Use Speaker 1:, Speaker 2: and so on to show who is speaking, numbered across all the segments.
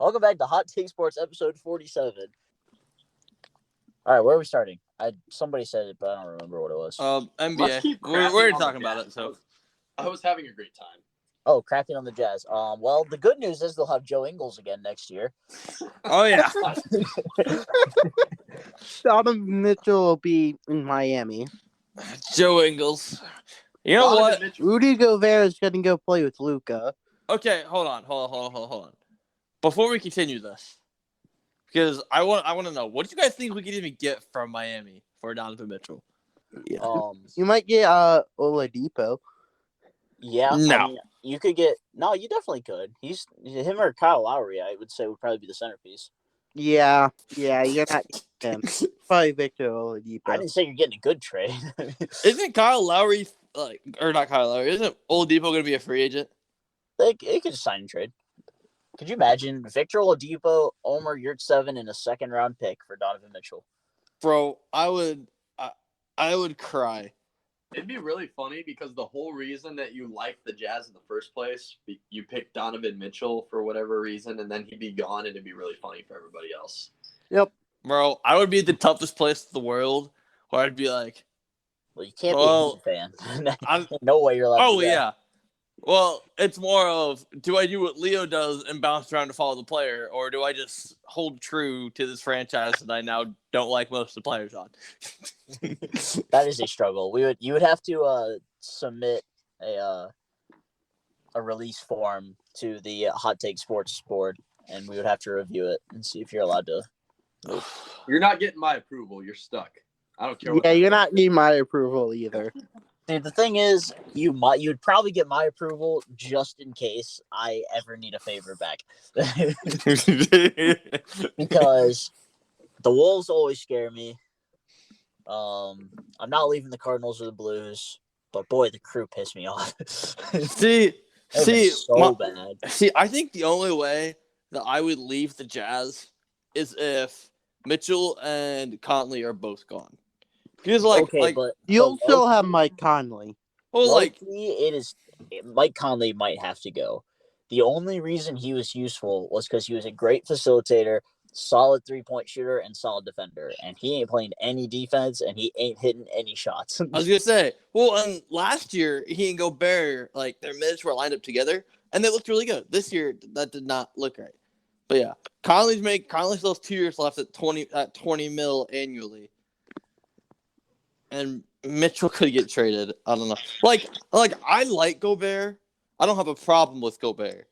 Speaker 1: Welcome back to Hot Take Sports, episode 47. All right, where are we starting? Somebody said it, but I don't remember what it was.
Speaker 2: NBA. We're talking about it, so
Speaker 3: I was having a great time.
Speaker 1: Oh, crapping on the Jazz. Well, the good news is they'll have Joe Ingles again next year.
Speaker 2: Oh yeah.
Speaker 4: Donovan Mitchell will be in Miami.
Speaker 2: Joe Ingles. You know
Speaker 3: Donovan
Speaker 2: what?
Speaker 3: Mitchell.
Speaker 4: Rudy Gobert is going to go play with Luka.
Speaker 2: Okay, hold on. Before we continue this, because I want to know, what do you guys think we could even get from Miami for Donovan Mitchell?
Speaker 4: You might get Oladipo.
Speaker 1: Yeah.
Speaker 2: No.
Speaker 1: I mean, you could get you definitely could. Him or Kyle Lowry, I would say, would probably be the centerpiece.
Speaker 4: Yeah, you're not him. Probably Victor Oladipo.
Speaker 1: I didn't say you're getting a good trade.
Speaker 2: Isn't Kyle Lowry not Kyle Lowry? Isn't Oladipo going to be a free agent?
Speaker 1: They could just sign and trade. Could you imagine Victor Oladipo, Omer Yurtseven, and a second-round pick for Donovan Mitchell?
Speaker 2: Bro, I would cry.
Speaker 3: It'd be really funny because the whole reason that you liked the Jazz in the first place, you picked Donovan Mitchell for whatever reason, and then he'd be gone, and it'd be really funny for everybody else.
Speaker 4: Yep.
Speaker 2: Bro, I would be the toughest place in the world where I'd be like,
Speaker 1: Well, you can't be a Heat fan. No way you're allowed to do that.
Speaker 2: yeah. Well, it's more of, do I do what Leo does and bounce around to follow the player, or do I just hold true to this franchise that I now don't like most of the players on?
Speaker 1: That is a struggle. You would have to submit a release form to the Hot Take Sports board, and we would have to review it and see if you're allowed to.
Speaker 3: You're not getting my approval. You're stuck. I don't care.
Speaker 4: Yeah, you're not needing my approval either.
Speaker 1: Dude, the thing is, you'd probably get my approval just in case I ever need a favor back, because the Wolves always scare me. I'm not leaving the Cardinals or the Blues, but boy, the Crew pissed me off.
Speaker 2: See,
Speaker 1: bad.
Speaker 2: See, I think the only way that I would leave the Jazz is if Mitchell and Conley are both gone. Because
Speaker 1: but
Speaker 4: You'll still have Mike Conley.
Speaker 2: well,
Speaker 1: Mike Conley might have to go. The only reason he was useful was because he was a great facilitator, solid 3-point shooter, and solid defender. And he ain't playing any defense, and he ain't hitting any shots.
Speaker 2: I was gonna say, well, and last year he and Gobert, their minutes were lined up together, and they looked really good. This year that did not look right. But yeah, Conley still has 2 years left at $20 million annually. And Mitchell could get traded. I don't know. I like Gobert. I don't have a problem with Gobert.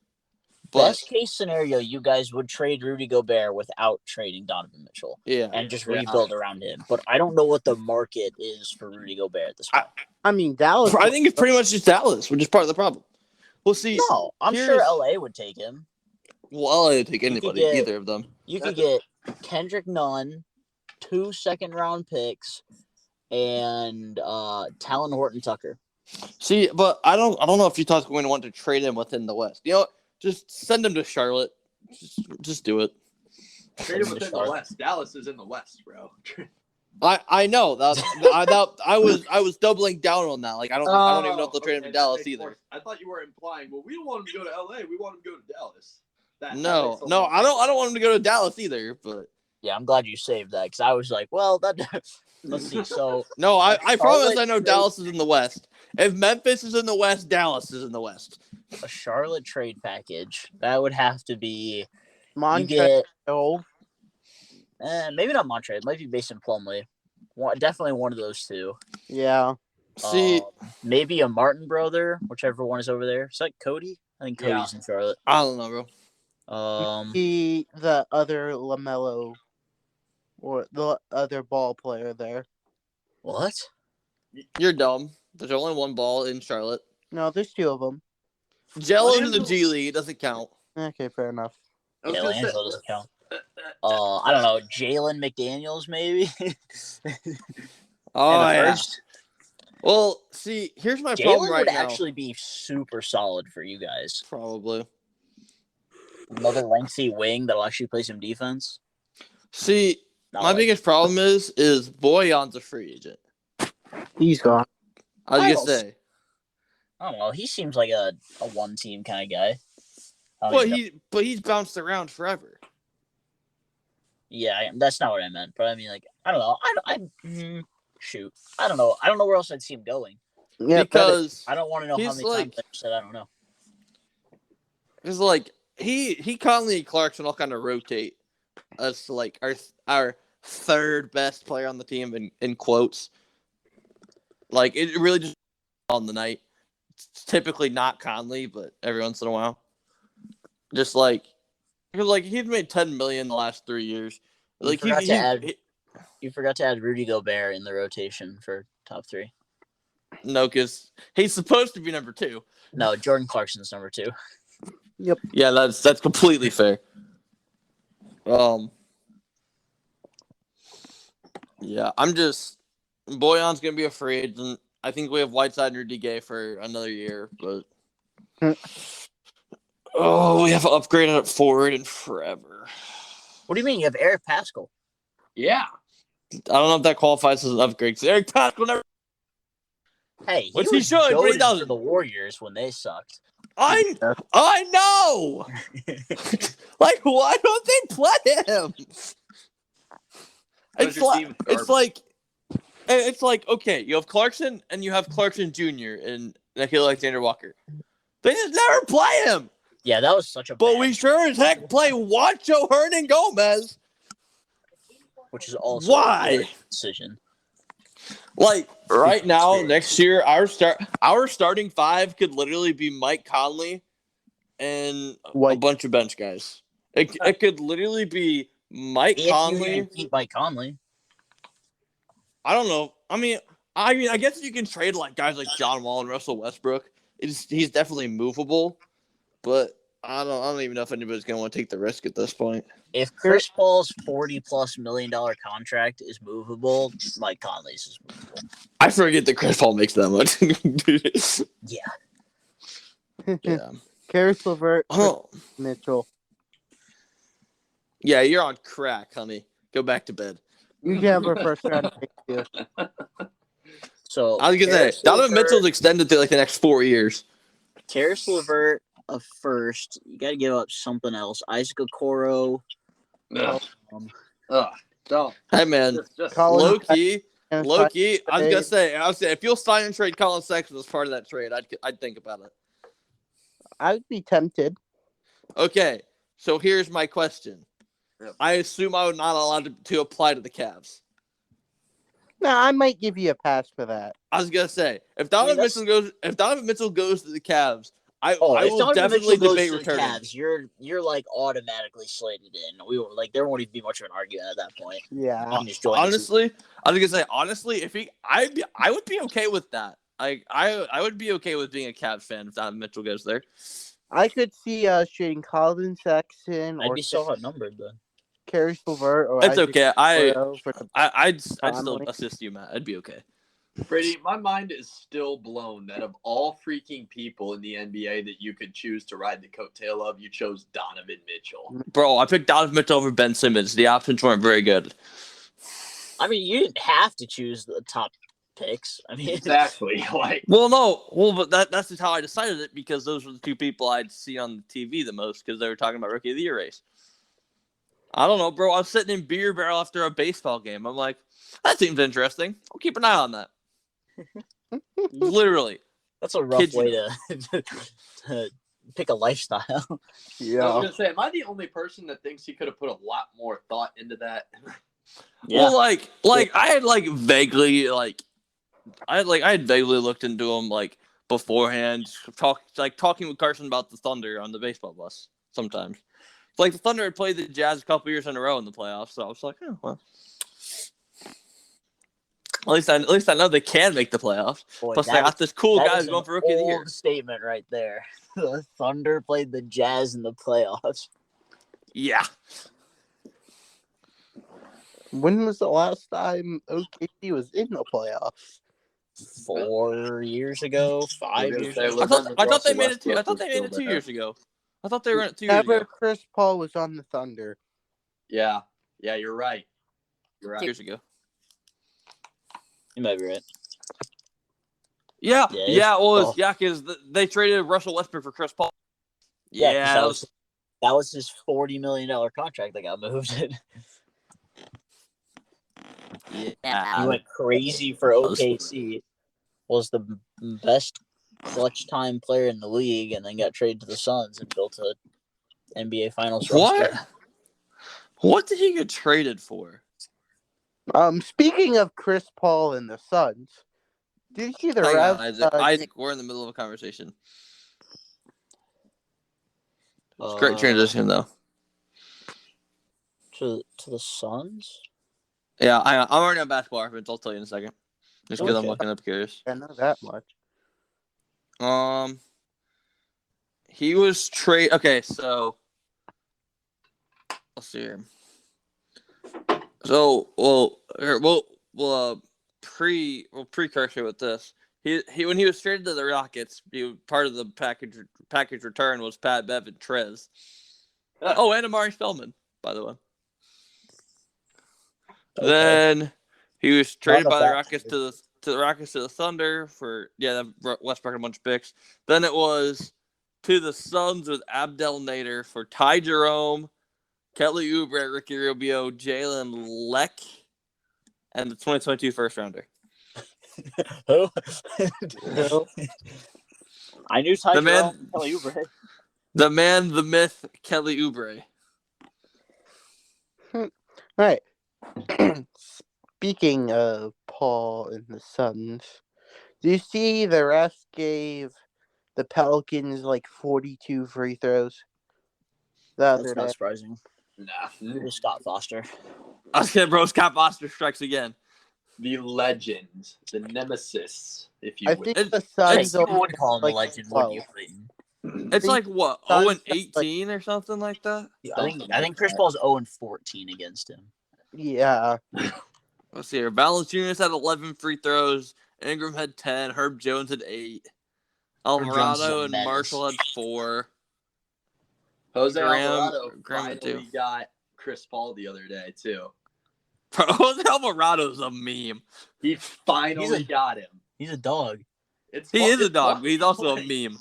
Speaker 2: But
Speaker 1: Best case scenario, you guys would trade Rudy Gobert without trading Donovan Mitchell.
Speaker 2: Yeah.
Speaker 1: And just rebuild around him. But I don't know what the market is for Rudy Gobert at this point.
Speaker 4: I mean, Dallas.
Speaker 2: I think it's pretty much just Dallas, which is part of the problem. Well, see.
Speaker 1: No, I'm sure LA would take him.
Speaker 2: Well, LA would take anybody, either of them.
Speaker 1: You could get Kendrick Nunn, 2 second-round picks, and Talon Horton-Tucker.
Speaker 2: See, but I don't know if Utah's going to want to trade him within the West. You know what? Just send him to Charlotte. Just do it.
Speaker 3: Trade him within the West. Dallas is in the West, bro.
Speaker 2: I know that I was doubling down on that. I don't even know if they'll trade him to Dallas either.
Speaker 3: I thought you were implying, well, we don't want him to go to LA. We want him to go to Dallas.
Speaker 2: No, I don't want him to go to Dallas either. But
Speaker 1: yeah, I'm glad you saved that because I was like, well, that. Let's see. So
Speaker 2: no, I promise I know Dallas is in the West. If Memphis is in the West, Dallas is in the West.
Speaker 1: A Charlotte trade package that would have to be
Speaker 4: Montreal.
Speaker 1: Maybe not Montreal. It might be based in Plumlee. Definitely one of those two.
Speaker 4: Yeah.
Speaker 2: See,
Speaker 1: maybe a Martin brother, whichever one is over there. Is that Cody? I think Cody's in Charlotte.
Speaker 2: I don't know, bro.
Speaker 4: The other LaMelo, or the other ball player there.
Speaker 1: What?
Speaker 2: You're dumb. There's only one ball in Charlotte.
Speaker 4: No, there's 2 of them.
Speaker 2: Jello in the G League doesn't count.
Speaker 4: Okay, fair enough.
Speaker 1: Yeah, Langelo doesn't count. I don't know. Jalen McDaniels, maybe.
Speaker 2: Oh yeah. Well, see, here's my problem right now.
Speaker 1: Jalen would actually be super solid for you guys.
Speaker 2: Probably.
Speaker 1: Another lengthy wing that'll actually play some defense.
Speaker 2: See, my biggest problem is Boyan's a free agent.
Speaker 4: He's gone.
Speaker 2: I was gonna say.
Speaker 1: I don't know. He seems like a one-team kind of guy.
Speaker 2: He's bounced around forever.
Speaker 1: Yeah, that's not what I meant. But I mean, like, I don't know. Shoot, I don't know. I don't know where else I'd see him going.
Speaker 4: Yeah,
Speaker 2: Because
Speaker 1: I don't want to know how
Speaker 2: he's
Speaker 1: many times I said I don't know.
Speaker 2: It's like he Conley and Clarkson all kind of rotate as like our third best player on the team in quotes. Like it really just on the night. It's typically not Conley, but every once in a while, just like because like he's made $10 million the last 3 years. Like
Speaker 1: You forgot to add Rudy Gobert in the rotation for top 3.
Speaker 2: No, because he's supposed to be number 2.
Speaker 1: No, Jordan Clarkson's number 2.
Speaker 4: Yep.
Speaker 2: Yeah, that's completely fair. Yeah, I'm just Boyan's gonna be a free agent. I think we have Whiteside and Rudy Gay for another year, but we have upgraded at forward in forever.
Speaker 1: What do you mean? You have Eric Pascal?
Speaker 3: Yeah.
Speaker 2: I don't know if that qualifies as an upgrade. Because Eric Pascal never.
Speaker 1: Hey,
Speaker 2: Which
Speaker 1: he
Speaker 2: he
Speaker 1: was
Speaker 2: should, but he
Speaker 1: goated
Speaker 2: doesn't.
Speaker 1: for the Warriors when they sucked.
Speaker 2: I know. Like, why don't they play him? It's like okay, you have Clarkson and you have Clarkson Jr. and Nikhil Alexander Walker. They just never play him.
Speaker 1: Yeah, that was such a.
Speaker 2: But we sure as heck play Juancho Hernan Gomez,
Speaker 1: which is also
Speaker 2: why
Speaker 1: a great decision.
Speaker 2: Like right now, next year, our starting 5 could literally be Mike Conley and a bunch of bench guys. It could literally be Mike Conley.
Speaker 1: Keep Mike Conley.
Speaker 2: I don't know. I mean, I guess you can trade like guys like John Wall and Russell Westbrook. He's definitely movable, but I don't even know if anybody's gonna want to take the risk at this point.
Speaker 1: If Chris Paul's $40+ million contract is movable, Mike Conley's is movable.
Speaker 2: I forget that Chris Paul makes that much.
Speaker 4: Yeah. Karis LeVert, Mitchell.
Speaker 2: Yeah, you're on crack, honey. Go back to bed.
Speaker 4: You can have our first round pick too.
Speaker 1: So
Speaker 2: I was gonna say Donovan Mitchell's extended to like the next 4 years.
Speaker 1: Karis LeVert a first. You got to give up something else. Isaac Okoro.
Speaker 3: Don't.
Speaker 2: Hey man, low key. I was gonna say if you'll sign and trade Colin Sexton as part of that trade, I'd think about it.
Speaker 4: I would be tempted.
Speaker 2: Okay, so here's my question. Yep. I assume I would not allowed to apply to the Cavs.
Speaker 4: No, I might give you a pass for that.
Speaker 2: I was gonna say if Donovan Mitchell goes to the Cavs, I will definitely debate returning.
Speaker 1: Cavs, you're like automatically slated in. We were like there won't even be much of an argument at that point.
Speaker 4: Yeah.
Speaker 2: Honestly, I was gonna say if I would be okay with that. I would be okay with being a Cavs fan if Donovan Mitchell goes there.
Speaker 4: I could see trading Colin Sexton.
Speaker 1: I'd be so outnumbered then.
Speaker 4: Karis LeVert. Or
Speaker 2: it's okay. I'd still assist you, Matt. I'd be okay.
Speaker 3: Brady, my mind is still blown that of all freaking people in the NBA that you could choose to ride the coattail of, you chose Donovan Mitchell.
Speaker 2: Bro, I picked Donovan Mitchell over Ben Simmons. The options weren't very good.
Speaker 1: I mean, you didn't have to choose the top picks. I mean,
Speaker 3: exactly.
Speaker 2: But that's just how I decided it because those were the 2 people I'd see on TV the most because they were talking about Rookie of the Year race. I don't know, bro. I was sitting in Beer Barrel after a baseball game. I'm like, that seems interesting. I'll keep an eye on that. Literally.
Speaker 1: That's a rough way to pick a lifestyle.
Speaker 3: Yeah. I was going to say, am I the only person that thinks he could have put a lot more thought into that?
Speaker 2: Yeah. Well, I had vaguely looked into him beforehand, talking with Carson about the Thunder on the baseball bus sometimes. The Thunder had played the Jazz a couple years in a row in the playoffs, so I was like, oh, well. At least I know they can make the playoffs. Boy, plus, I got this cool guy who's going for Rookie of the Year.
Speaker 1: Statement right there. The Thunder played the Jazz in the playoffs.
Speaker 2: Yeah.
Speaker 4: When was the last time OKC was in the playoffs?
Speaker 1: 4 years ago, 5 years ago.
Speaker 2: I thought they made it 2. I thought they made it 2 years ago. I thought they were in it 2 years ago.
Speaker 4: Never Chris Paul was on the Thunder.
Speaker 3: Yeah, you're right.
Speaker 2: years ago.
Speaker 1: You might be right.
Speaker 2: Yeah, it was. Yeah, because they traded Russell Westbrook for Chris Paul.
Speaker 1: Yeah,
Speaker 2: Yeah,
Speaker 1: because that was his $40 million contract that got moved.
Speaker 2: yeah.
Speaker 1: He went crazy for OKC. Was the best clutch time player in the league, and then got traded to the Suns and built a NBA Finals roster.
Speaker 2: What did he get traded for?
Speaker 4: Speaking of Chris Paul and the Suns, did you see the
Speaker 2: Hang on,
Speaker 4: refs?
Speaker 2: Isaac, we're in the middle of a conversation. It's a great transition, though.
Speaker 1: To the Suns?
Speaker 2: Yeah, I'm already on basketball reference. I'll tell you in a second. Just because I'm
Speaker 1: Okay.
Speaker 2: looking up curious.
Speaker 4: I know that much.
Speaker 2: He was traded. Okay, so let's see here. So we'll precursor with this. He when he was traded to the Rockets, part of the package return was Pat Bev and Trez. Oh, and Amari Spellman, by the way.
Speaker 1: Okay.
Speaker 2: Then he was traded
Speaker 1: Not
Speaker 2: by the
Speaker 1: bad.
Speaker 2: Rockets to the Thunder for Westbrook and a bunch of picks. Then it was to the Suns with Abdel Nader for Ty Jerome, Kelly Oubre, Ricky Rubio, Jalen Leck, and the 2022 first rounder.
Speaker 1: Who?
Speaker 4: Who?
Speaker 1: I knew Ty Jerome and Kelly Oubre.
Speaker 2: The man, the myth, Kelly Oubre.
Speaker 4: All right. Speaking of Paul and the Suns, do you see the refs gave the Pelicans like 42 free throws the other
Speaker 1: That's
Speaker 4: day?
Speaker 1: not surprising.
Speaker 3: Nah.
Speaker 1: It was Scott Foster.
Speaker 2: I was kidding, bro. Scott Foster strikes again.
Speaker 3: The legend, the nemesis, if you
Speaker 4: I
Speaker 3: will.
Speaker 4: think the
Speaker 1: Yeah,
Speaker 4: Suns
Speaker 1: you would call him a
Speaker 4: like
Speaker 1: legend,
Speaker 4: 12.
Speaker 1: wouldn't you, Clayton?
Speaker 2: It's like what,
Speaker 4: Suns
Speaker 2: 0-18 or something like that?
Speaker 1: I think Chris Paul's 0-14 against him.
Speaker 4: Yeah.
Speaker 2: Let's see here. Valanciunas had 11 free throws. Ingram had 10. Herb Jones had 8.
Speaker 1: Jones is
Speaker 2: Alvarado
Speaker 1: a
Speaker 2: and
Speaker 1: menace.
Speaker 2: Marshall had 4.
Speaker 3: Jose
Speaker 2: Graham
Speaker 3: Alvarado
Speaker 2: had
Speaker 3: finally
Speaker 2: 2.
Speaker 3: got Chris Paul the other day, too.
Speaker 2: Jose Alvarado's a meme.
Speaker 3: He finally got him.
Speaker 1: He's a dog.
Speaker 2: He is a dog, but he's also a meme.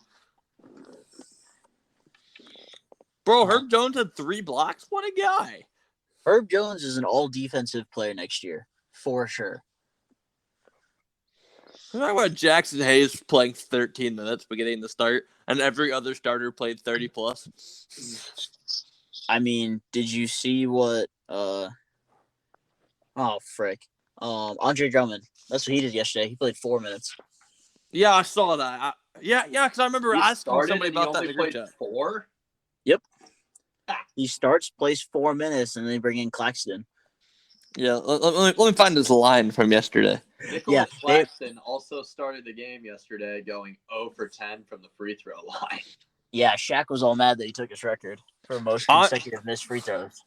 Speaker 2: Bro, Herb Jones had 3 blocks? What a guy.
Speaker 1: Herb Jones is an all-defensive player next year, for sure.
Speaker 2: We're talking about Jackson Hayes playing 13 minutes beginning the start, and every other starter played 30 plus.
Speaker 1: I mean, did you see what Andre Drummond. That's what he did yesterday. He played 4 minutes.
Speaker 2: Yeah, I saw that. Because I remember
Speaker 3: He
Speaker 2: asking somebody
Speaker 3: and he
Speaker 2: about that in
Speaker 3: only
Speaker 2: the group
Speaker 3: played
Speaker 2: chat.
Speaker 3: 4?
Speaker 1: Yep. He starts, plays 4 minutes, and they bring in Claxton.
Speaker 2: Yeah, let me find this line from yesterday.
Speaker 3: Nicholas Claxton also started the game yesterday going 0 for 10 from the free throw line.
Speaker 1: Yeah, Shaq was all mad that he took his record for most consecutive missed free throws.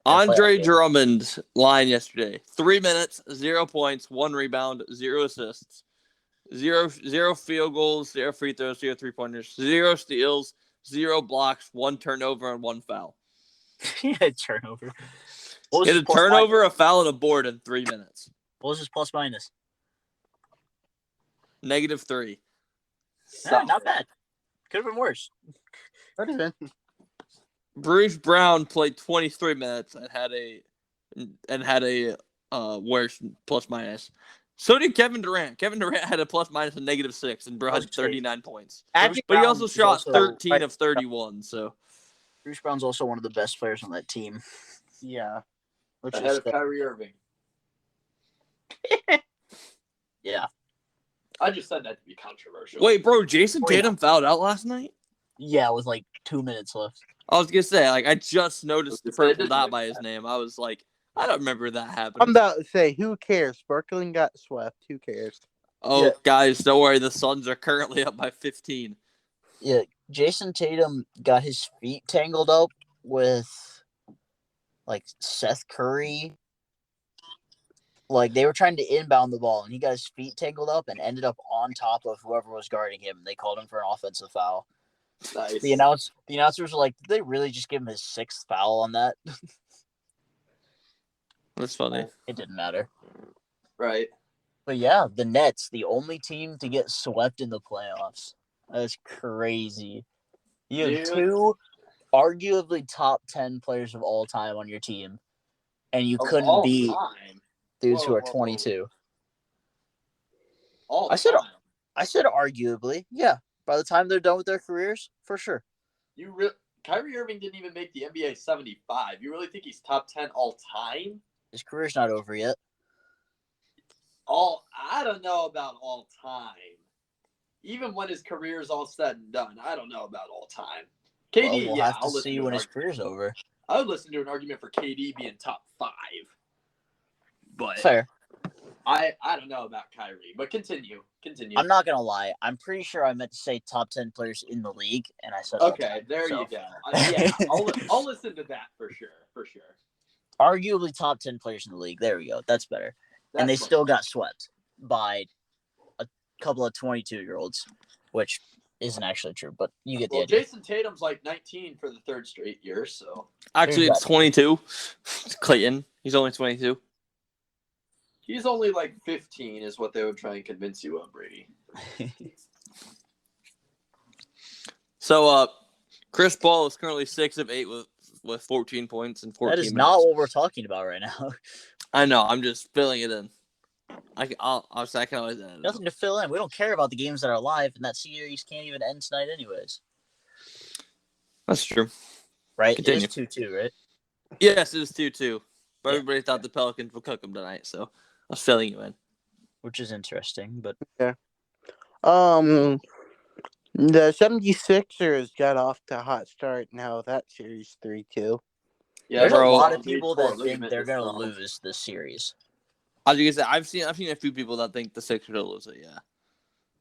Speaker 2: Andre Drummond's line yesterday: 3 minutes, 0 points, 1 rebound, 0 assists, 0 field goals, 0 free throws, 0 3-pointers, 0 steals, 0 blocks, 1 turnover, and 1 foul.
Speaker 1: He had a turnover.
Speaker 2: He had a turnover, a foul, and a board in 3 minutes.
Speaker 1: What was his plus minus?
Speaker 2: -3.
Speaker 1: Not bad. Could have been worse.
Speaker 4: Could have been.
Speaker 2: Bruce Brown played 23 minutes and had a worse plus minus. So did Kevin Durant. Kevin Durant had a plus minus of -6 and bro had 39 points. But he also shot 13 of 31. So
Speaker 1: Bruce Brown's also one of the best players on that team.
Speaker 4: Yeah.
Speaker 1: Which
Speaker 3: Ahead of Kyrie Irving.
Speaker 1: Yeah.
Speaker 3: I just said that to be controversial.
Speaker 2: wait, bro, Jason Tatum fouled out last night?
Speaker 1: Yeah, with like 2 minutes left.
Speaker 2: I was gonna say, I just noticed the purple dot by his name. I was like, I don't remember that happening.
Speaker 4: I'm about to say, who cares? Sparkling got swept. Who cares?
Speaker 2: Oh, guys, don't worry. The Suns are currently up by 15.
Speaker 1: Yeah, Jason Tatum got his feet tangled up with like Seth Curry. Like they were trying to inbound the ball, and he got his feet tangled up and ended up on top of whoever was guarding him. And they called him for an offensive foul.
Speaker 3: Nice.
Speaker 1: The announcers were like, "Did they really just give him his 6th foul on that?"
Speaker 2: That's funny.
Speaker 1: It didn't matter.
Speaker 3: Right.
Speaker 1: But yeah, the Nets, the only team to get swept in the playoffs. That's crazy. You have
Speaker 3: Dude.
Speaker 1: two arguably top 10 players of all time on your team, and you
Speaker 3: Of
Speaker 1: couldn't
Speaker 3: all
Speaker 1: beat
Speaker 3: time.
Speaker 1: dudes who
Speaker 3: Whoa,
Speaker 1: are
Speaker 3: whoa, whoa.
Speaker 1: 22.
Speaker 3: All
Speaker 1: I said
Speaker 3: time.
Speaker 1: I said arguably. Yeah. By the time they're done with their careers, for sure.
Speaker 3: Kyrie Irving didn't even make the NBA 75. You really think he's top 10 all time?
Speaker 1: His career's not over yet.
Speaker 3: I don't know about all time. Even when his career is all said and done, I don't know about all time. KD,
Speaker 1: Well, we'll
Speaker 3: yeah,
Speaker 1: have to
Speaker 3: I'll listen
Speaker 1: see
Speaker 3: to
Speaker 1: when
Speaker 3: an
Speaker 1: his career's over.
Speaker 3: I would listen to an argument for KD being top 5. But
Speaker 1: Fair.
Speaker 3: I don't know about Kyrie. But continue.
Speaker 1: I'm not gonna lie. I'm pretty sure I meant to say top 10 players in the league, and I said all
Speaker 3: Okay,
Speaker 1: time,
Speaker 3: there
Speaker 1: so.
Speaker 3: you go. Yeah, I'll listen to that for sure.
Speaker 1: Arguably top 10 players in the league. There we go. That's better. And they
Speaker 3: That's
Speaker 1: still got swept by a couple of 22-year-olds, which isn't actually true, but you get the
Speaker 3: well,
Speaker 1: idea.
Speaker 3: Jason Tatum's like 19 for the third straight year, so
Speaker 2: Actually,
Speaker 1: There's
Speaker 2: it's 22. Clayton, he's only 22.
Speaker 3: he's only like 15 is what they would try and convince you of, Brady.
Speaker 2: So, Chris Paul is currently 6 of 8 with 14 points and 14
Speaker 1: That is
Speaker 2: minutes.
Speaker 1: not what we're talking about right now.
Speaker 2: I know. I'm just filling it in. I can always edit it.
Speaker 1: Nothing to fill in. We don't care about the games that are live, and that series can't even end tonight anyways.
Speaker 2: That's true.
Speaker 1: Right?
Speaker 2: Continue.
Speaker 1: It is 2-2, right?
Speaker 2: Yes, it is 2-2. But
Speaker 1: Yeah.
Speaker 2: everybody thought the Pelicans would cook them tonight, so I was filling you in.
Speaker 1: Which is interesting, but
Speaker 4: The 76ers got off to a hot start. Now that series 3-2.
Speaker 3: Yeah,
Speaker 1: there's
Speaker 2: bro.
Speaker 1: a lot of
Speaker 3: Long Beach
Speaker 1: people
Speaker 3: tore
Speaker 1: that think
Speaker 3: ligament
Speaker 1: they're
Speaker 3: in his
Speaker 1: going to
Speaker 3: thumb.
Speaker 1: lose this series.
Speaker 2: As you can say, I've seen a few people that think the Sixers will lose it. Yeah.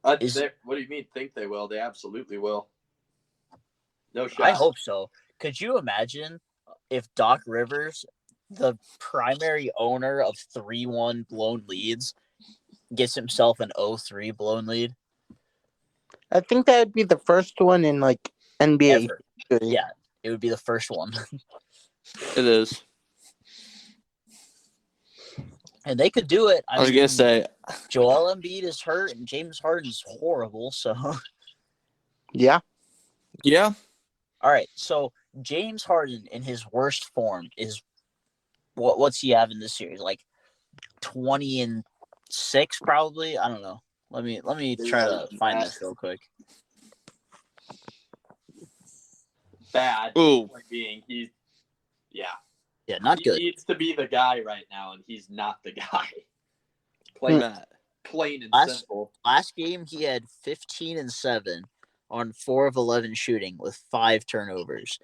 Speaker 3: What do you mean? Think they will? They absolutely will. No shot.
Speaker 1: I hope so. Could you imagine if Doc Rivers, the primary owner of 3-1 blown leads, gets himself an 0-3 blown lead?
Speaker 4: I think that would be the first one in like NBA
Speaker 1: Ever.
Speaker 4: history.
Speaker 1: Yeah, it would be the first one.
Speaker 2: It is.
Speaker 1: And they could do it.
Speaker 2: I was going to say.
Speaker 1: Joel Embiid is hurt and James Harden's horrible, so.
Speaker 4: Yeah.
Speaker 2: Yeah.
Speaker 1: All right, so James Harden in his worst form is what's he have in this series? Like 20-6 probably? I don't know. Let me try to find this real quick.
Speaker 3: Bad.
Speaker 2: Ooh.
Speaker 3: Point being,
Speaker 1: Yeah, not
Speaker 3: he
Speaker 1: good.
Speaker 3: needs to be the guy right now, and he's not the guy. Plain and simple.
Speaker 1: Last game he had 15-7 on 4 of 11 shooting with 5 turnovers.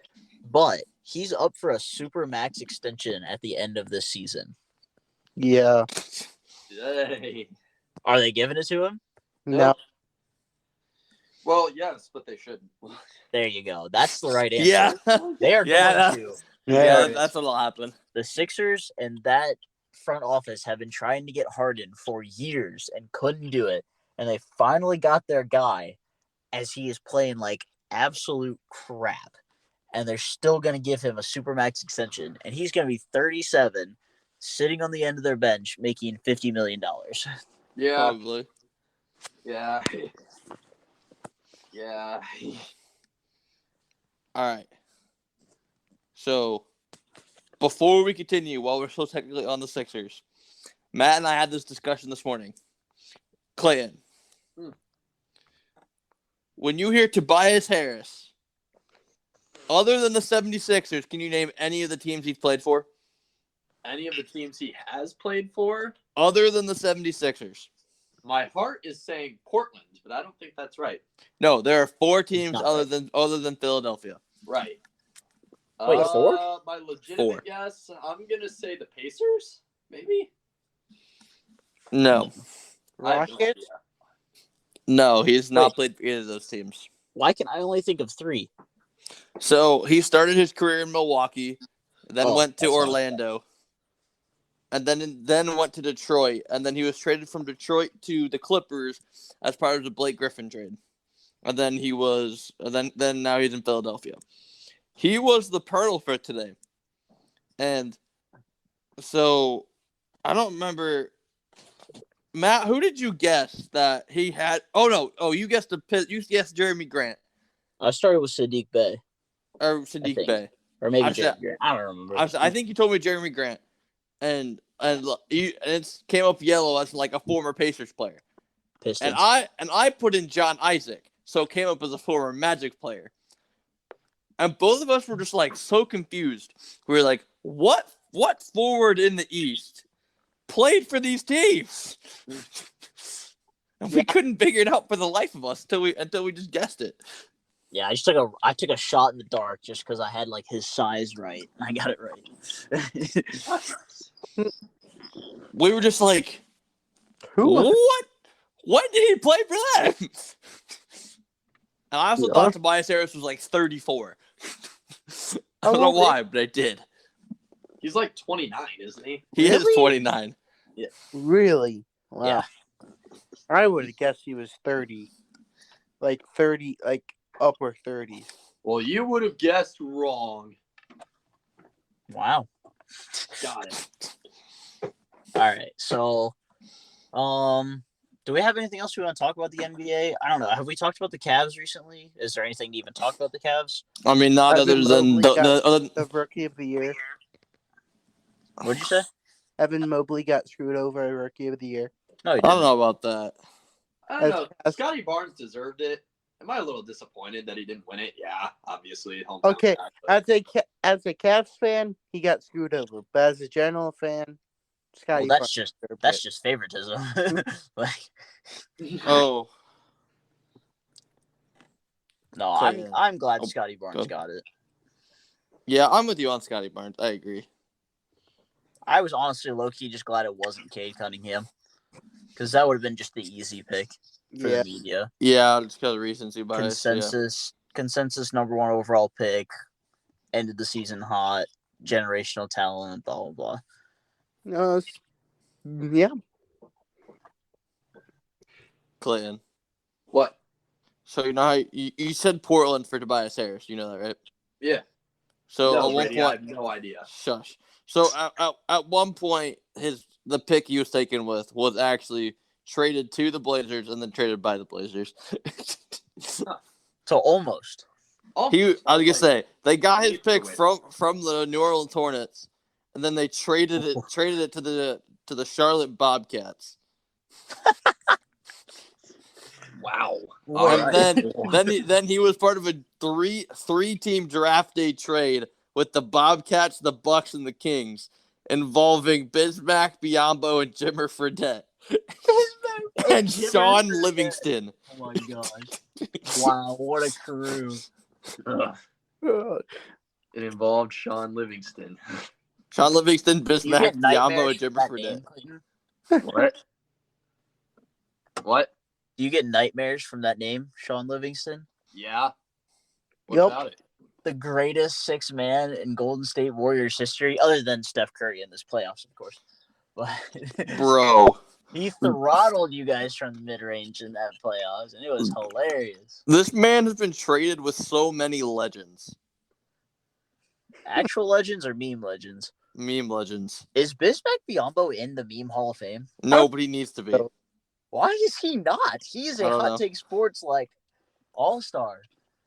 Speaker 1: But he's up for a super max extension at the end of this season.
Speaker 4: Yeah.
Speaker 3: Hey.
Speaker 1: Are they giving it to him?
Speaker 4: No.
Speaker 3: Well, yes, but they shouldn't.
Speaker 1: There you go. That's the right answer.
Speaker 2: Yeah.
Speaker 1: They are
Speaker 2: Yeah,
Speaker 1: going to.
Speaker 2: Yeah,
Speaker 1: Because
Speaker 2: that's what'll happen.
Speaker 1: the Sixers and that front office have been trying to get Harden for years and couldn't do it. And they finally got their guy as he is playing like absolute crap. And they're still going to give him a supermax extension. And he's going to be 37, sitting on the end of their bench, making $50 million.
Speaker 3: Yeah.
Speaker 2: Probably.
Speaker 3: Yeah. Yeah.
Speaker 2: All right. So, before we continue, while we're still technically on the Sixers, Matt and I had this discussion this morning. Clayton, when you hear Tobias Harris, other than the 76ers, can you name any of the teams he's played for?
Speaker 3: Any of the teams he has played for?
Speaker 2: Other than the 76ers.
Speaker 3: My heart is saying Portland, but I don't think that's right.
Speaker 2: No, there are 4 teams
Speaker 1: not
Speaker 2: other than Philadelphia.
Speaker 3: Right.
Speaker 1: Wait, 4?
Speaker 3: My legitimate
Speaker 2: 4.
Speaker 3: guess, I'm going to say the Pacers, maybe?
Speaker 2: No.
Speaker 3: I have no
Speaker 4: Rockets?
Speaker 3: idea.
Speaker 2: No, he's not
Speaker 1: Wait.
Speaker 2: played for either of those teams.
Speaker 1: Why can I only think of 3?
Speaker 2: So he started his career in Milwaukee, then went to
Speaker 1: that's not
Speaker 2: Orlando, and then went to Detroit, and then he was traded from Detroit to the Clippers as part of the Blake Griffin trade, and then now he's in Philadelphia. He was the Pearl for today, and so I don't remember. Matt, who did you guess that he had? Oh no! Oh, you guessed Jeremy Grant.
Speaker 1: I started with Sadiq Bey,
Speaker 2: or
Speaker 1: I
Speaker 2: Sadiq
Speaker 1: think.
Speaker 2: Bey.
Speaker 1: Or maybe
Speaker 2: I said-
Speaker 1: Jeremy Grant. I don't remember.
Speaker 2: I think you told me Jeremy Grant, and it came up yellow as like a former Pacers player,
Speaker 1: Pistons.
Speaker 2: and I put in John Isaac, so it came up as a former Magic player, and both of us were just like so confused. We were like, what forward in the East played for these teams? And we couldn't figure it out for the life of us until we just guessed it.
Speaker 1: Yeah, I took a shot in the dark just because I had like his size right. I got it right.
Speaker 2: We were just like,
Speaker 4: Who?
Speaker 2: what did he play for them? And I also
Speaker 4: Yeah.
Speaker 2: thought Tobias Harris was like 34. I don't know
Speaker 4: old is
Speaker 2: why, but I did.
Speaker 3: He's like 29, isn't he?
Speaker 2: He is
Speaker 1: Really?
Speaker 2: 29.
Speaker 4: Really? Wow.
Speaker 1: Yeah.
Speaker 4: I would have guessed he was 30. Like 30, like upper 30s.
Speaker 3: Well, you would have guessed wrong.
Speaker 1: Wow.
Speaker 3: Got it.
Speaker 1: All right. So, do we have anything else we want to talk about the NBA? I don't know. Have we talked about the Cavs recently? Is there anything to even talk about the Cavs?
Speaker 2: I mean, not
Speaker 4: Evan
Speaker 2: other than
Speaker 4: Mobley got
Speaker 2: other.
Speaker 4: the Rookie of the Year.
Speaker 1: What'd you say?
Speaker 4: Evan Mobley got screwed over a Rookie of the Year.
Speaker 1: No, you
Speaker 2: I don't
Speaker 1: didn't.
Speaker 2: know about that.
Speaker 3: I don't know.
Speaker 4: As-
Speaker 3: Scotty Barnes deserved it. Am I a little disappointed that he didn't win it? Yeah, obviously. Hometown
Speaker 4: Okay,
Speaker 3: guy, but-
Speaker 4: as a Cavs fan, he got screwed over. But as a general fan,
Speaker 1: Well,
Speaker 4: Scotty
Speaker 1: that's
Speaker 4: Barnes
Speaker 1: just
Speaker 4: deserved
Speaker 1: that's
Speaker 4: it.
Speaker 1: just favoritism. Like,
Speaker 2: Oh,
Speaker 1: no,
Speaker 2: So,
Speaker 1: I'm
Speaker 2: yeah.
Speaker 1: I'm glad
Speaker 2: Oh,
Speaker 1: Scotty Barnes
Speaker 2: good.
Speaker 1: got it.
Speaker 2: yeah, I'm with you on Scotty Barnes. I agree.
Speaker 1: I was honestly low key just glad it wasn't Cade Cunningham, because that would have been just the easy pick for
Speaker 4: Yeah,
Speaker 1: the media.
Speaker 2: Yeah, just because of recency bias.
Speaker 1: Consensus number one overall pick, ended the season hot, generational talent, blah blah blah.
Speaker 4: no, yeah.
Speaker 2: Clayton.
Speaker 3: What?
Speaker 2: So you know how you said Portland for Tobias Harris. You know that, right?
Speaker 3: Yeah.
Speaker 2: So
Speaker 3: No,
Speaker 2: at one
Speaker 3: Brady, I
Speaker 2: point,
Speaker 3: have no idea.
Speaker 2: shush. So at one point, the pick he was taken with was actually traded to the Blazers and then traded by the Blazers.
Speaker 1: So almost.
Speaker 3: Oh,
Speaker 2: I was gonna say they got his
Speaker 3: Either
Speaker 2: pick
Speaker 3: way.
Speaker 2: from the New Orleans Hornets, and then they traded it to the Charlotte Bobcats.
Speaker 3: wow.
Speaker 2: And then he was part of a three team draft day trade with the Bobcats, the Bucks, and the Kings, involving Bismack, Biyombo, and Jimmer Fredette. And Sean Livingston.
Speaker 1: Oh my gosh! Wow, what a crew!
Speaker 3: It involved Sean Livingston.
Speaker 2: Sean Livingston,
Speaker 1: Do you
Speaker 2: Bismack,
Speaker 1: get
Speaker 2: Biyombo,
Speaker 1: nightmares
Speaker 2: and
Speaker 1: from
Speaker 2: Jimmer
Speaker 1: that name,
Speaker 2: Fredette.
Speaker 1: Clayton?
Speaker 3: What? What?
Speaker 1: Do you get nightmares from that name, Sean Livingston?
Speaker 3: Yeah. What
Speaker 4: Yep.
Speaker 3: about it?
Speaker 1: The greatest six man in Golden State Warriors history, other than Steph Curry in this playoffs, of course. But
Speaker 2: Bro,
Speaker 1: he throttled you guys from the mid range in that playoffs, and it was hilarious.
Speaker 2: this man has been traded with so many legends.
Speaker 1: Actual legends or meme legends?
Speaker 2: Meme legends.
Speaker 1: Is Bismack Biyombo in the meme Hall of Fame?
Speaker 2: No, but he needs to be.
Speaker 4: So-
Speaker 1: Why is he not? He's
Speaker 2: I
Speaker 1: a
Speaker 2: don't
Speaker 1: hot
Speaker 2: know.
Speaker 1: take sports like all-star.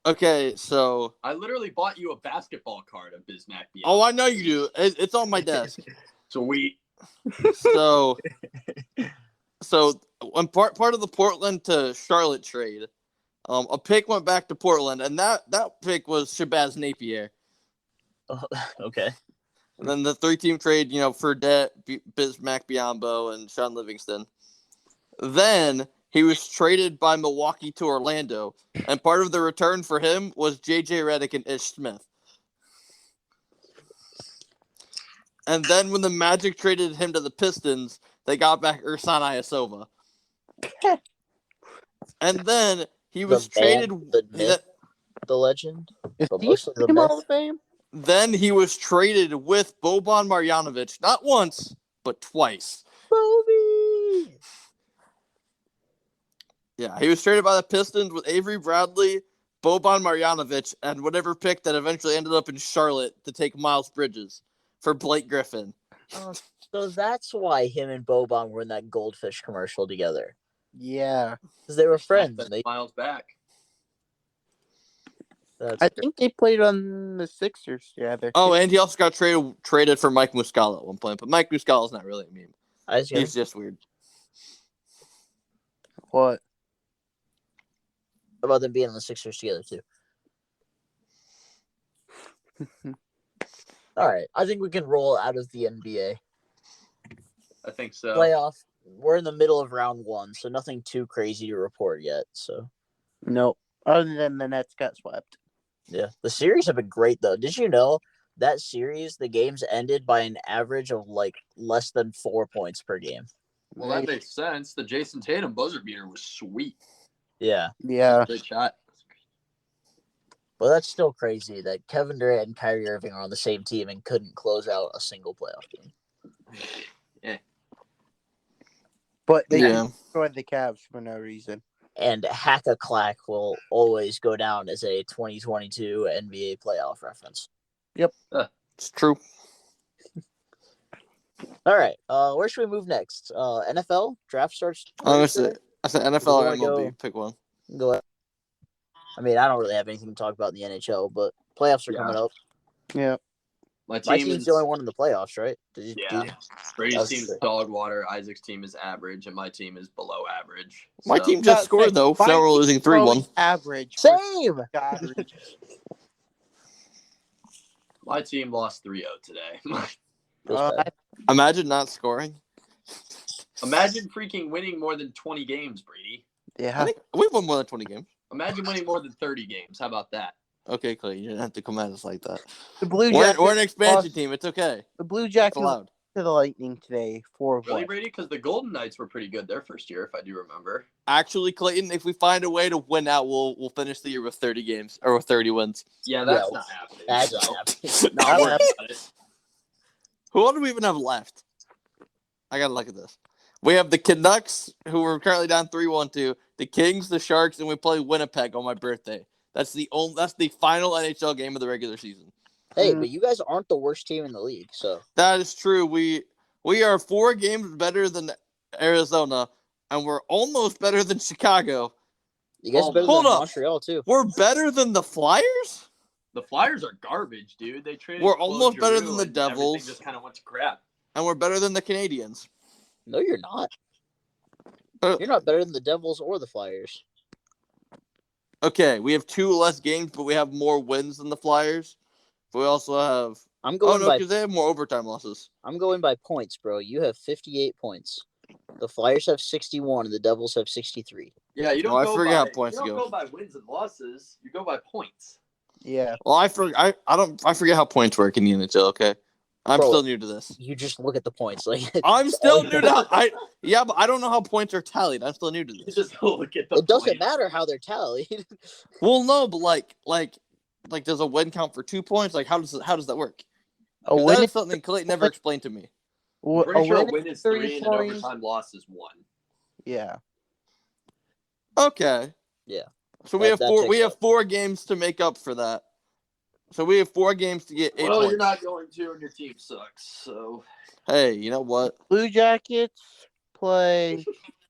Speaker 2: Okay, so
Speaker 3: I literally bought you a basketball card of Bismack Biyombo.
Speaker 2: oh, I know you do. It's on my desk.
Speaker 3: Sweet.
Speaker 2: So when part of the Portland to Charlotte trade, a pick went back to Portland, and that pick was Shabazz Napier.
Speaker 1: Okay.
Speaker 2: And then the 3-team trade, Fredette, Bismack Biyombo, and Sean Livingston. Then he was traded by Milwaukee to Orlando, and part of the return for him was J.J. Redick and Ish Smith. And then when the Magic traded him to the Pistons, they got back Ersan Ilyasova. And then he was traded.
Speaker 1: The myth, the legend.
Speaker 4: Is
Speaker 1: But
Speaker 4: he
Speaker 1: mostly the
Speaker 4: in the Hall
Speaker 1: myth.
Speaker 4: of Fame?
Speaker 2: Then he was traded with Boban Marjanovic, not once, but twice.
Speaker 1: Bobby!
Speaker 2: Yeah, he was traded by the Pistons with Avery Bradley, Boban Marjanovic, and whatever pick that eventually ended up in Charlotte to take Miles Bridges for Blake Griffin.
Speaker 1: So that's why him and Boban were in that goldfish commercial together.
Speaker 4: Yeah.
Speaker 1: Because they were friends.
Speaker 3: That's
Speaker 1: They,
Speaker 3: Miles back.
Speaker 1: That's
Speaker 4: I think they played on the Sixers together.
Speaker 2: Oh, and he also got traded for Mike Muscala at one point, but Mike Muscala's not really a meme. He's just weird.
Speaker 4: What?
Speaker 1: About them being on the Sixers together too. All right, I think we can roll out of the NBA
Speaker 3: I think so.
Speaker 1: playoff. We're in the middle of round 1, so nothing too crazy to report yet. So
Speaker 4: Nope. Other than the Nets got swept.
Speaker 1: yeah, the series have been great though. Did you know that series? The games ended by an average of like less than 4 points per game.
Speaker 3: Well, that makes sense. The Jason Tatum buzzer beater was sweet.
Speaker 1: Yeah,
Speaker 4: Yeah.
Speaker 3: Great shot.
Speaker 1: but that's still crazy that Kevin Durant and Kyrie Irving are on the same team and couldn't close out a single playoff game.
Speaker 3: Yeah.
Speaker 4: But they
Speaker 2: Yeah.
Speaker 4: destroyed the Cavs for no reason.
Speaker 1: And Hack a Clack will always go down as a 2022 NBA playoff reference.
Speaker 2: It's true.
Speaker 1: All right, where should we move next? NFL draft starts.
Speaker 2: I
Speaker 1: Thursday?
Speaker 2: said
Speaker 1: Do
Speaker 2: NFL
Speaker 1: you
Speaker 2: or
Speaker 1: wanna
Speaker 2: MLB.
Speaker 1: go-
Speaker 2: Pick one.
Speaker 1: Go ahead. I mean, I don't really have anything to talk about in the NHL, but playoffs are coming up.
Speaker 4: Yeah.
Speaker 3: My
Speaker 1: My
Speaker 3: team
Speaker 1: team's
Speaker 3: is
Speaker 1: the only one in the playoffs, right?
Speaker 3: Yeah. Brady's
Speaker 1: That's
Speaker 3: team is
Speaker 1: true.
Speaker 3: dog water. Isaac's team is average, and my team is below average.
Speaker 2: My
Speaker 3: So,
Speaker 2: team just scored though. So we're losing 3-1.
Speaker 4: Average.
Speaker 1: Same.
Speaker 4: Average.
Speaker 3: my team lost 3-0 today.
Speaker 1: Feels bad.
Speaker 2: Imagine not scoring.
Speaker 3: Imagine freaking winning more than 20 games, Brady.
Speaker 2: I
Speaker 4: Yeah.
Speaker 2: think we won more than 20 games.
Speaker 3: Imagine winning more than 30 games. How about that?
Speaker 2: Okay, Clay, you didn't have to come at us like that.
Speaker 4: The Blue
Speaker 2: We're
Speaker 4: Jackets
Speaker 2: an expansion
Speaker 4: lost-
Speaker 2: team. It's okay.
Speaker 4: The Blue
Speaker 2: It's
Speaker 4: Jackets
Speaker 2: allowed.
Speaker 4: to the Lightning today 4-1.
Speaker 3: Really, Brady? Because the Golden Knights were pretty good their first year, if I do remember.
Speaker 2: Actually, Clayton, if we find a way to win out, we'll finish the year with 30 games or with 30 wins.
Speaker 3: Yeah, that's
Speaker 1: Yeah,
Speaker 3: not happening.
Speaker 1: That's
Speaker 3: so.
Speaker 1: not happening.
Speaker 3: Not worried about it.
Speaker 2: Who all do we even have left? I gotta look at this. We have the Canucks, who are currently down 3-1 to the Kings, the Sharks, and we play Winnipeg on my birthday. That's the final NHL game of the regular season.
Speaker 1: Hey, but you guys aren't the worst team in the league, so
Speaker 2: That is true. We are 4 games better than Arizona, and we're almost better than Chicago.
Speaker 1: you guys are better
Speaker 2: Hold
Speaker 1: than
Speaker 2: up.
Speaker 1: Montreal too.
Speaker 2: We're better than the Flyers?
Speaker 3: The Flyers are garbage, dude. They traded.
Speaker 2: We're
Speaker 3: Claude
Speaker 2: almost better
Speaker 3: Giroux
Speaker 2: than the
Speaker 3: and
Speaker 2: Devils.
Speaker 3: Everything just kind of went to crap.
Speaker 2: And we're better than the Canadians.
Speaker 1: No, you're not.
Speaker 2: Uh,
Speaker 1: You're not better than the Devils or the Flyers.
Speaker 2: Okay, we have 2 less games, but we have more wins than the Flyers. We also have...
Speaker 1: I'm
Speaker 2: Oh,
Speaker 1: going
Speaker 2: no,
Speaker 1: by
Speaker 2: because they have more overtime losses.
Speaker 1: I'm going by points, bro. You have 58 points. The Flyers have 61 and the Devils have 63.
Speaker 3: Yeah, you don't
Speaker 2: Oh, I
Speaker 3: go
Speaker 2: forget
Speaker 3: by
Speaker 2: how points
Speaker 3: you don't
Speaker 2: go.
Speaker 3: go by wins and losses. You go by points.
Speaker 4: Yeah.
Speaker 2: Well, I forget how points work in the NHL, okay? I'm
Speaker 1: Bro.
Speaker 2: still new to this.
Speaker 1: You just look at the points. Like
Speaker 2: I'm
Speaker 1: that's
Speaker 2: still
Speaker 1: all you
Speaker 2: new
Speaker 1: do.
Speaker 2: to Yeah, but I don't know how points are tallied. I'm still new to
Speaker 3: You
Speaker 2: this.
Speaker 3: just look at the.
Speaker 1: It doesn't
Speaker 3: points.
Speaker 1: matter how they're tallied.
Speaker 2: Well, no, but like does a win count for 2 points? Like how does that work?
Speaker 4: A
Speaker 2: 'Cause
Speaker 4: win,
Speaker 2: that is something Clayton never explained to me.
Speaker 3: I'm pretty sure a win is 3
Speaker 4: 3
Speaker 3: and an
Speaker 4: points.
Speaker 3: overtime loss is 1.
Speaker 4: Yeah.
Speaker 2: Okay.
Speaker 1: Yeah.
Speaker 2: So we
Speaker 1: That
Speaker 2: have
Speaker 1: takes
Speaker 2: have 4 games to make up for that. So we have 4 games to get 8
Speaker 3: Well,
Speaker 2: points.
Speaker 3: you're not going to, and your team sucks. So
Speaker 2: Hey, you know what?
Speaker 4: Blue Jackets play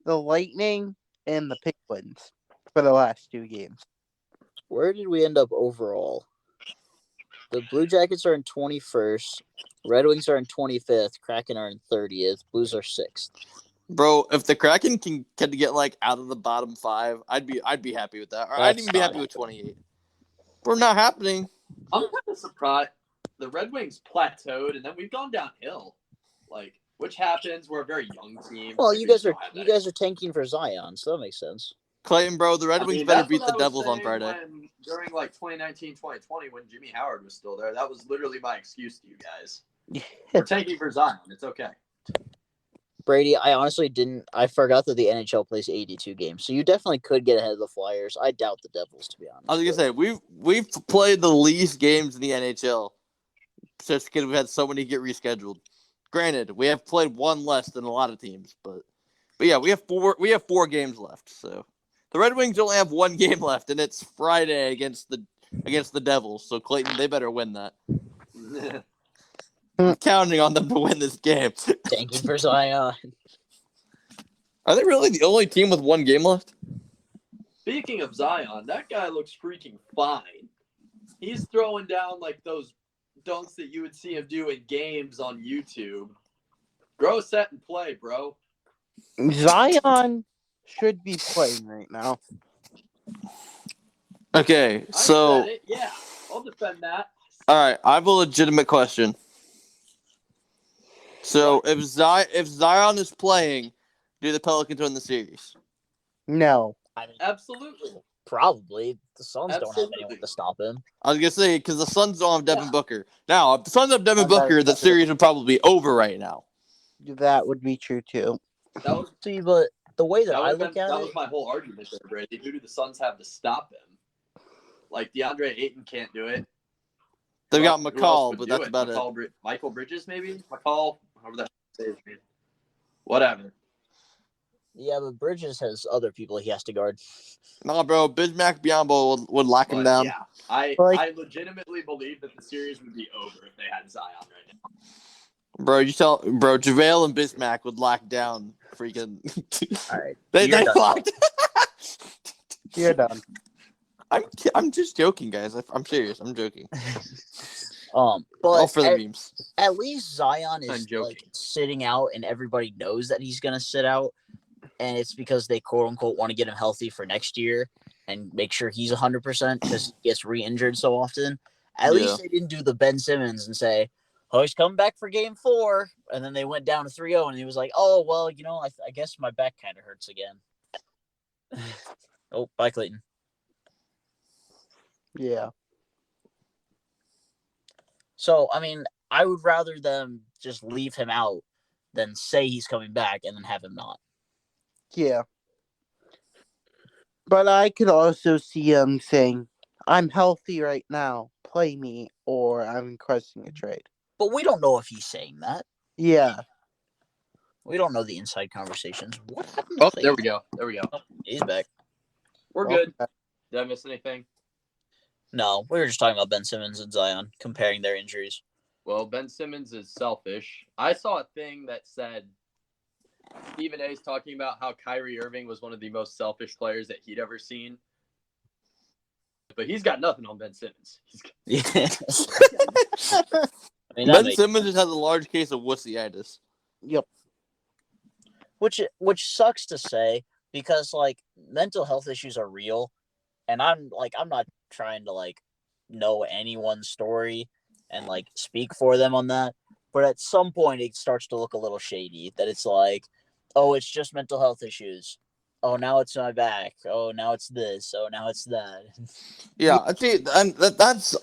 Speaker 4: the Lightning and the Penguins for the last 2 games.
Speaker 1: Where did we end up overall? The Blue Jackets are in 21st. Red Wings are in 25th. Kraken are in 30th. Blues are 6th.
Speaker 2: Bro, if the Kraken can get like out of the bottom 5, I'd be happy with that. Or I'd
Speaker 1: That's
Speaker 2: even be
Speaker 1: not
Speaker 2: happy with
Speaker 1: happening.
Speaker 2: 28. We're not happening.
Speaker 3: I'm kind of surprised. The Red Wings plateaued, and then we've gone downhill. Like, which happens? We're a very young team.
Speaker 1: Well,
Speaker 3: Like,
Speaker 1: you
Speaker 3: we
Speaker 1: guys
Speaker 3: still
Speaker 1: are
Speaker 3: have that.
Speaker 1: tanking for Zion, so that makes sense.
Speaker 2: Clayton, bro, the Red
Speaker 3: I
Speaker 2: Wings
Speaker 3: mean,
Speaker 2: better
Speaker 3: that's
Speaker 2: beat
Speaker 3: what
Speaker 2: the
Speaker 3: I was
Speaker 2: Devils on
Speaker 3: saying
Speaker 2: Friday.
Speaker 3: during like 2019, 2020, when Jimmy Howard was still there. That was literally my excuse to you guys. We're tanking for Zion. It's okay.
Speaker 1: Brady, I honestly didn't. I forgot that the NHL plays 82 games, so you definitely could get ahead of the Flyers. I doubt the Devils, to be honest.
Speaker 2: I was gonna say we've played the least games in the NHL just because we've had so many get rescheduled. Granted, we have played 1 less than a lot of teams, but yeah, we have 4 games left. So the Red Wings only have 1 game left, and it's Friday against the Devils. So Clayton, they better win that. I'm counting on them to win this game.
Speaker 1: tanking for Zion.
Speaker 2: Are they really the only team with 1 game left?
Speaker 3: Speaking of Zion, that guy looks freaking fine. He's throwing down like those dunks that you would see him do in games on YouTube. Grow a set and play, bro.
Speaker 4: Zion should be playing right now.
Speaker 2: Okay,
Speaker 3: I
Speaker 2: so
Speaker 3: said it. Yeah, I'll defend that.
Speaker 2: all right, I have a legitimate question. So
Speaker 3: What?
Speaker 2: if Zion is playing, do the Pelicans win the series?
Speaker 4: No.
Speaker 1: I mean,
Speaker 3: Absolutely.
Speaker 1: probably the Suns don't have anyone
Speaker 3: Absolutely.
Speaker 1: to stop him.
Speaker 2: I was gonna say because the Suns don't have Devin
Speaker 3: Yeah.
Speaker 2: Booker. Now, if the Suns have Devin Booker, the series would probably be over right now.
Speaker 4: That would be true too.
Speaker 3: That was
Speaker 1: See, but the way that
Speaker 3: that,
Speaker 1: I
Speaker 3: would
Speaker 1: look
Speaker 3: been,
Speaker 1: at
Speaker 3: that
Speaker 1: it,
Speaker 3: was my whole argument there, Brady. Who do the Suns have to stop him? Like DeAndre Ayton can't do it.
Speaker 2: They've got
Speaker 3: Who else
Speaker 2: McCall,
Speaker 3: would
Speaker 2: but
Speaker 3: do
Speaker 2: that's about it.
Speaker 3: Michael Bridges, maybe? McCall, however that says his name. Whatever.
Speaker 1: yeah, but Bridges has other people he has to guard.
Speaker 2: No, bro, Bismack Biyombo would lock him
Speaker 3: But
Speaker 2: down.
Speaker 3: yeah, I legitimately believe that the series would be over if they had Zion right now.
Speaker 2: Bro, JaVale and Bismack would lock down freaking.
Speaker 1: All right,
Speaker 2: they
Speaker 1: you're done.
Speaker 2: locked.
Speaker 4: You're done.
Speaker 2: I'm just joking, guys. I'm serious. I'm joking.
Speaker 1: But
Speaker 2: All for the memes.
Speaker 1: at least Zion
Speaker 3: I'm
Speaker 1: is
Speaker 3: joking.
Speaker 1: like sitting out, and everybody knows that he's gonna sit out, and it's because they quote unquote want to get him healthy for next year and make sure he's 100% because he gets re-injured so often. At least they didn't do the Ben Simmons and say, "Oh, he's coming back for Game 4," and then they went down to 3-0, and he was like, "Oh well, I guess my back kind of hurts again." Oh, bye, Clayton.
Speaker 4: Yeah.
Speaker 1: So, I mean, I would rather them just leave him out than say he's coming back and then have him not.
Speaker 4: Yeah. But I could also see him saying, I'm healthy right now. Play me, or I'm requesting a trade.
Speaker 1: But we don't know if he's saying that.
Speaker 4: Yeah.
Speaker 1: We don't know the inside conversations. What happened?
Speaker 3: Oh, there we go.
Speaker 1: Oh, he's back.
Speaker 3: We're good. Did I miss anything?
Speaker 1: No, we were just talking about Ben Simmons and Zion, comparing their injuries.
Speaker 3: Well, Ben Simmons is selfish. I saw a thing that said Stephen A. is talking about how Kyrie Irving was one of the most selfish players that he'd ever seen. But he's got nothing on Ben Simmons.
Speaker 1: Yeah.
Speaker 2: Ben Simmons just has a large case of wussyitis.
Speaker 4: Yep.
Speaker 1: Which sucks to say because like mental health issues are real, and I'm not trying to like know anyone's story and like speak for them on that, but at some point it starts to look a little shady that it's like, oh, it's just mental health issues. Oh, now it's my back. Oh, now it's this. Oh, now it's that.
Speaker 2: Yeah, I see.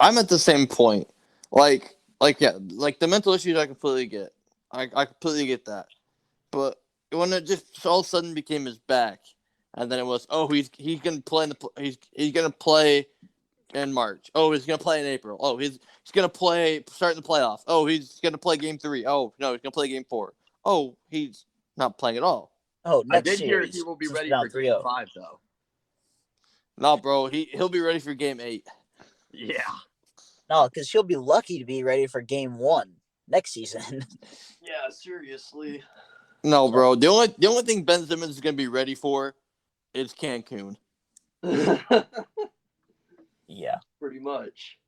Speaker 2: I'm at the same point. Like the mental issues I completely get. I completely get that. But when it just all of a sudden became his back, and then it was, oh, he's gonna play he's gonna play in March. Oh, he's gonna play in April. Oh, he's gonna play starting the playoffs. Oh, he's gonna play Game 3. Oh no, he's gonna play Game 4. Oh, he's not playing at all.
Speaker 1: Oh, next
Speaker 3: I did hear
Speaker 1: series,
Speaker 3: he will be
Speaker 1: since
Speaker 3: ready
Speaker 1: we're down
Speaker 3: for Game
Speaker 1: 3-0.
Speaker 3: 5, though.
Speaker 2: No, bro, he'll be ready for Game 8.
Speaker 3: Yeah.
Speaker 1: No, because he'll be lucky to be ready for Game 1 next season.
Speaker 3: Yeah, seriously.
Speaker 2: No, bro. The only thing Ben Simmons is gonna be ready for is Cancun.
Speaker 1: Yeah.
Speaker 3: Pretty much.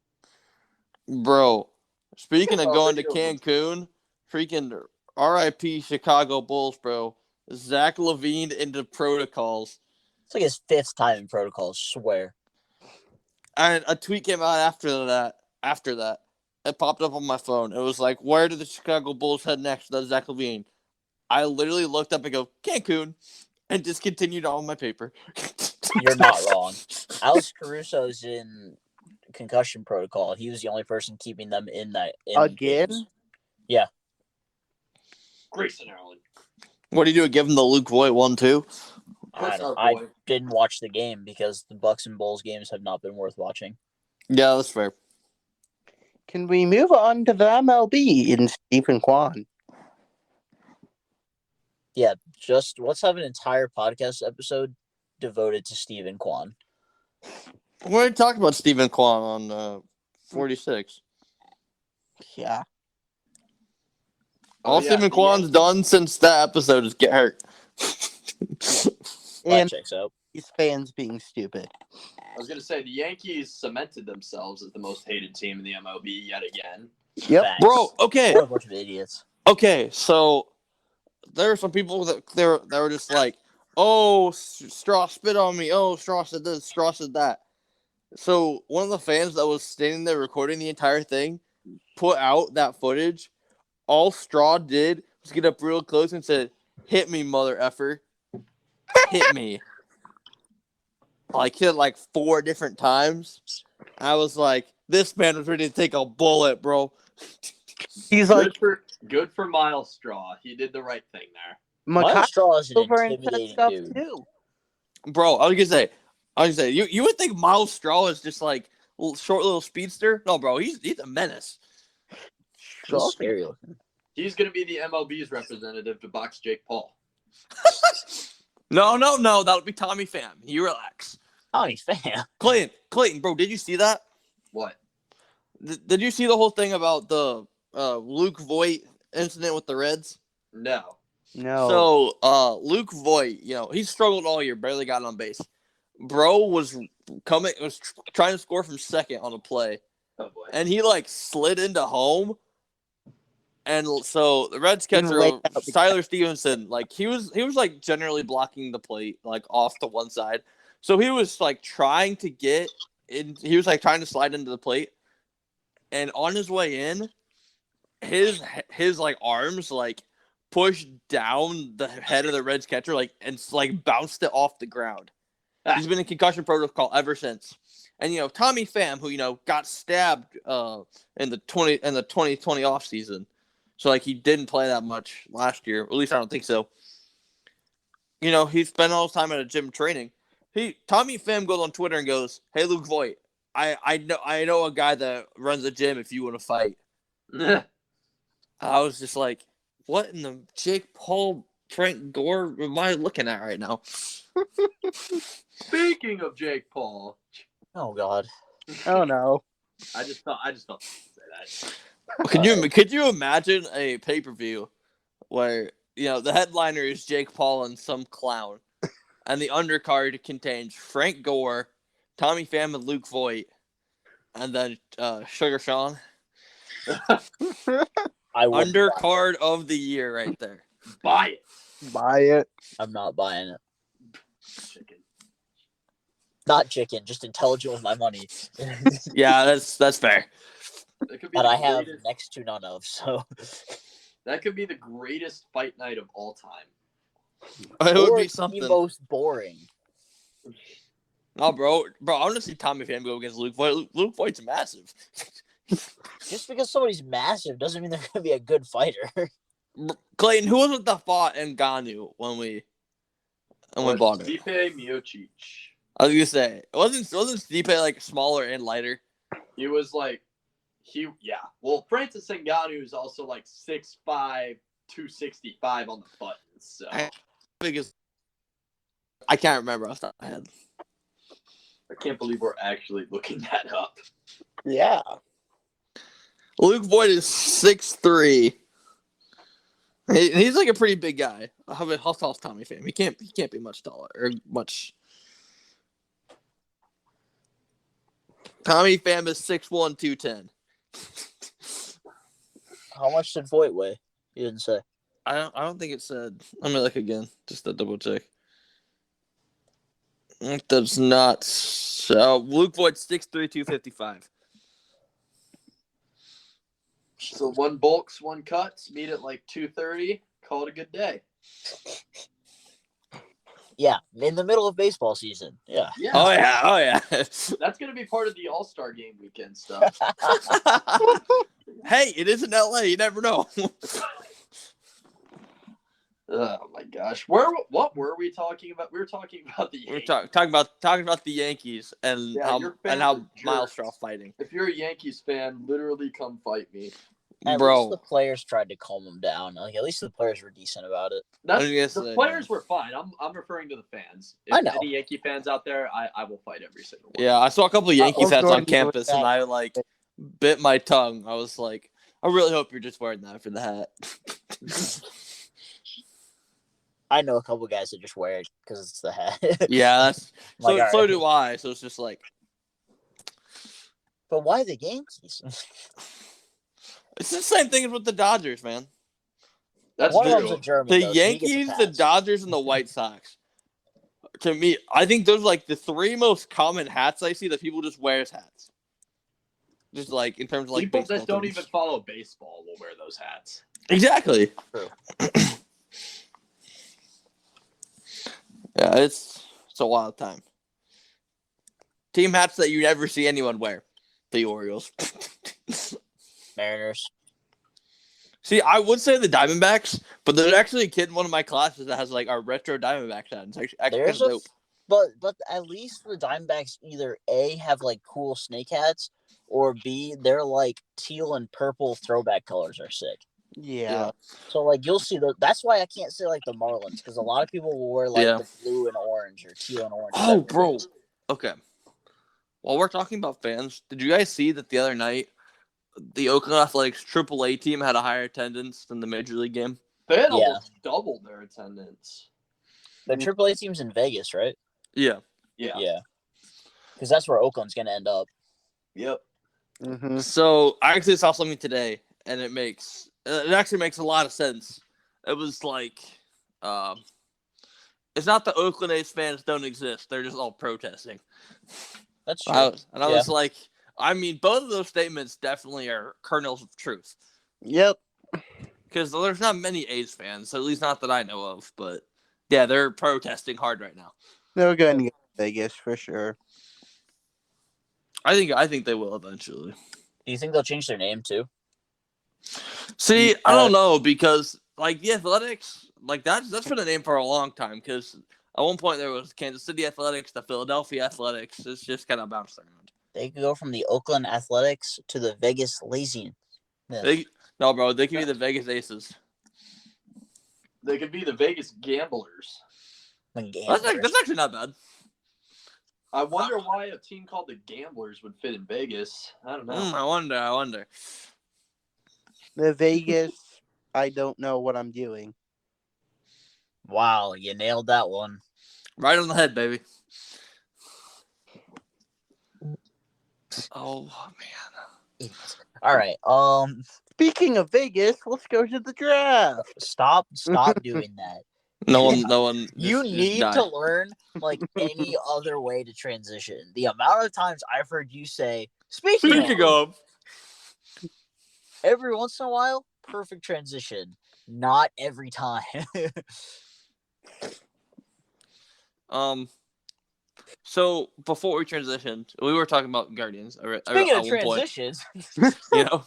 Speaker 2: Bro, speaking of
Speaker 3: Oh,
Speaker 2: going to
Speaker 3: video.
Speaker 2: Cancun, freaking RIP Chicago Bulls, bro. Zach LaVine into protocols.
Speaker 1: It's like his 5th time in protocols, swear.
Speaker 2: And a tweet came out after that. It popped up on my phone. It was like, where do the Chicago Bulls head next? That's Zach LaVine. I literally looked up and go, Cancun, and just continued on my paper.
Speaker 1: You're not wrong. Alex Caruso's in concussion protocol. He was the only person keeping them in that.
Speaker 4: Again?
Speaker 1: Games. Yeah.
Speaker 3: Grayson Allen.
Speaker 2: What do you do? Give him the Luke Voigt 1-2?
Speaker 1: I didn't watch the game because the Bucks and Bulls games have not been worth watching.
Speaker 2: Yeah, that's fair.
Speaker 4: Can we move on to the MLB and Stephen Kwan?
Speaker 1: Yeah, let's have an entire podcast episode devoted to Stephen Kwan.
Speaker 2: We're going to talk about Stephen Kwan on 46.
Speaker 4: Yeah.
Speaker 2: All Stephen Kwan's done since that episode is get hurt.
Speaker 1: That
Speaker 4: And
Speaker 1: checks out.
Speaker 4: these fans being stupid.
Speaker 3: I was gonna say the Yankees cemented themselves as the most hated team in the MLB yet again.
Speaker 4: Yep.
Speaker 1: Facts.
Speaker 2: Bro, okay.
Speaker 1: What a bunch of idiots.
Speaker 2: Okay, so there are some people that were just like, oh, Straw spit on me. Oh, Straw said this. Straw said that. So one of the fans that was standing there recording the entire thing put out that footage. All Straw did was get up real close and said, "Hit me, mother effer. Hit me." Like hit like 4 different times. I was like, this man was ready to take a bullet, bro.
Speaker 4: He's like,
Speaker 3: Good for Miles Straw. He did the right thing there.
Speaker 1: Miles
Speaker 4: Makai
Speaker 1: Straw is an
Speaker 4: over and said
Speaker 1: intimidating
Speaker 4: stuff
Speaker 1: dude.
Speaker 4: too.
Speaker 2: Bro, I was gonna say, you would think Miles Straw is just like a short little speedster. No, bro, he's a menace.
Speaker 1: He's scary looking.
Speaker 3: He's gonna be the MLB's representative to box Jake Paul.
Speaker 2: No, that would be Tommy Pham. You relax.
Speaker 1: Oh, he's fan.
Speaker 2: Clayton, bro, did you see that?
Speaker 3: What?
Speaker 2: Did you see the whole thing about the Luke Voigt incident with the Reds?
Speaker 3: No.
Speaker 4: No.
Speaker 2: So, Luke Voigt, he struggled all year, barely got on base. Bro was trying to score from second on a play,
Speaker 3: Oh boy.
Speaker 2: and he slid into home. And so the Reds catcher Tyler Stevenson, he was generally blocking the plate off to one side. So he was trying to get in. He was trying to slide into the plate, and on his way in, his arms pushed down the head of the Reds catcher and bounced it off the ground. He's been in concussion protocol ever since. And Tommy Pham, who got stabbed in the 2020 offseason. So he didn't play that much last year. At least I don't think so. He spent all his time at a gym training. Tommy Pham goes on Twitter and goes, "Hey Luke Voigt, I know a guy that runs a gym if you want to fight." I was just like, what in the Jake Paul Frank Gore am I looking at right now?
Speaker 3: Speaking of Jake Paul.
Speaker 1: Oh God.
Speaker 4: Oh no.
Speaker 3: I just thought to say that.
Speaker 2: Could you imagine a pay-per-view where the headliner is Jake Paul and some clown, and the undercard contains Frank Gore, Tommy Pham, and Luke Voigt, and then Sugar Sean? Undercard of the year right there.
Speaker 3: Buy it.
Speaker 4: Buy it.
Speaker 1: I'm not buying it.
Speaker 3: Chicken.
Speaker 1: Not chicken, just intelligent with my money.
Speaker 2: Yeah, that's fair.
Speaker 1: That I have next to none of, so
Speaker 3: that could be the greatest fight night of all time.
Speaker 2: It would be something.
Speaker 1: The most boring.
Speaker 2: No, bro, I want to see Tommy Pham go against Luke Voigt. Luke Voigt's massive.
Speaker 1: Just because somebody's massive doesn't mean they're going to be a good fighter.
Speaker 2: Clayton, who was it that fought Ngannou when we bought it?
Speaker 3: Stipe Miocic.
Speaker 2: I was gonna say, wasn't Stipe smaller and lighter?
Speaker 3: He was Well, Francis Ngannou is also 6'5", 265 on the buttons. So
Speaker 2: I can't remember off the top of my head.
Speaker 3: I can't believe we're actually looking that up.
Speaker 4: Yeah.
Speaker 2: Luke Voigt is 6'3". He's a pretty big guy. How tall is Tommy Pham? He can't be much taller or much. Tommy Pham is 6'1", 210.
Speaker 1: How much did Voigt weigh? You didn't say.
Speaker 2: I don't think it said. Let me look again, just to double check. It does not. Luke Voigt's 6'3", 255.
Speaker 3: So one bulks, one cuts. Meet at 2:30. Call it a good day.
Speaker 1: Yeah, in the middle of baseball season. Yeah.
Speaker 2: Oh yeah.
Speaker 3: That's gonna be part of the All-Star Game weekend stuff.
Speaker 2: Hey, it is in LA. You never know.
Speaker 3: Oh my gosh, what were we talking about? We were talking about the Yankees.
Speaker 2: We're talking about the Yankees and how Miles Straw fighting.
Speaker 3: If you're a Yankees fan, literally come fight me.
Speaker 1: At least the players tried to calm him down. At least the players were decent about it.
Speaker 3: The players were fine. I'm referring to the fans. If
Speaker 1: I know.
Speaker 3: any Yankee fans out there, I will fight every single one.
Speaker 2: Yeah, I saw a couple of Yankee fans on campus, and I bit my tongue. I was like, I really hope you're just wearing that for the hat.
Speaker 1: I know a couple guys that just wear it because it's the hat.
Speaker 2: Yeah, that's
Speaker 1: Like,
Speaker 2: so.
Speaker 1: all
Speaker 2: So
Speaker 1: right.
Speaker 2: do I. So it's just like
Speaker 1: But why the Yankees?
Speaker 2: it's the same thing as with the Dodgers, man.
Speaker 3: That's
Speaker 1: One of them's
Speaker 3: true.
Speaker 1: a German,
Speaker 2: The
Speaker 1: though, so he gets a
Speaker 2: Yankees, the
Speaker 1: pass.
Speaker 2: Dodgers, and the White Sox. To me, I think those are like the three most common hats I see that people just wear as hats. Just like in terms of like
Speaker 3: People
Speaker 2: baseball
Speaker 3: that don't
Speaker 2: teams.
Speaker 3: even follow baseball will wear those hats.
Speaker 2: Exactly.
Speaker 1: True.
Speaker 2: Yeah, it's a wild time. Team hats that you never see anyone wear. The Orioles.
Speaker 1: Mariners.
Speaker 2: See, I would say the Diamondbacks, but there's actually a kid in one of my classes that has like our retro Diamondbacks hat. It's actually kind
Speaker 1: There's
Speaker 2: of
Speaker 1: a,
Speaker 2: dope.
Speaker 1: but at least the Diamondbacks either A, have like cool snake hats, or B, they're like teal and purple throwback colors are sick.
Speaker 4: Yeah.
Speaker 1: So like you'll see that's why I can't say like the Marlins, because a lot of people will wear like
Speaker 2: Yeah.
Speaker 1: the blue and orange or teal and orange.
Speaker 2: Oh,
Speaker 1: whatever it
Speaker 2: bro.
Speaker 1: is.
Speaker 2: Okay. While we're talking about fans, did you guys see that the other night the Oakland Athletics AAA team had a higher attendance than the Major League game?
Speaker 3: They had
Speaker 1: Yeah.
Speaker 3: almost doubled their attendance.
Speaker 1: The AAA team's in Vegas, right?
Speaker 2: Yeah.
Speaker 1: Yeah. Because that's where Oakland's gonna end up.
Speaker 3: Yep.
Speaker 4: Mm-hmm.
Speaker 2: So I actually saw something today, and it actually makes a lot of sense. It was like, it's not the Oakland A's fans don't exist; they're just all protesting.
Speaker 1: That's true.
Speaker 2: I was like, I mean, both of those statements definitely are kernels of truth.
Speaker 4: Yep.
Speaker 2: Because there's not many A's fans, at least not that I know of. But yeah, they're protesting hard right now.
Speaker 4: They're going to get Vegas for sure.
Speaker 2: I think they will eventually.
Speaker 1: Do you think they'll change their name too?
Speaker 2: See, I don't know, because like the Athletics, like that's been a name for a long time. Because at one point there was Kansas City Athletics, the Philadelphia Athletics. It's just kind of bounced around.
Speaker 1: They could go from the Oakland Athletics to the Vegas Lazy.
Speaker 2: No, bro, they can be the Vegas Aces.
Speaker 3: They could be the Vegas Gamblers.
Speaker 2: That's actually not bad.
Speaker 3: I wonder why a team called the Gamblers would fit in Vegas. I don't know.
Speaker 2: I wonder.
Speaker 4: The Vegas, I don't know what I'm doing.
Speaker 1: Wow, you nailed that one.
Speaker 2: Right on the head, baby. Oh man.
Speaker 1: All right.
Speaker 4: Speaking of Vegas, let's go to the draft.
Speaker 1: Stop doing that.
Speaker 2: No one.
Speaker 1: You
Speaker 2: just
Speaker 1: need
Speaker 2: die.
Speaker 1: to learn like any other way to transition. The amount of times I've heard you say, speaking
Speaker 2: of.
Speaker 1: every once in a while, perfect transition. Not every time.
Speaker 2: So before we transitioned, we were talking about Guardians.
Speaker 1: Speaking of transitions,
Speaker 2: You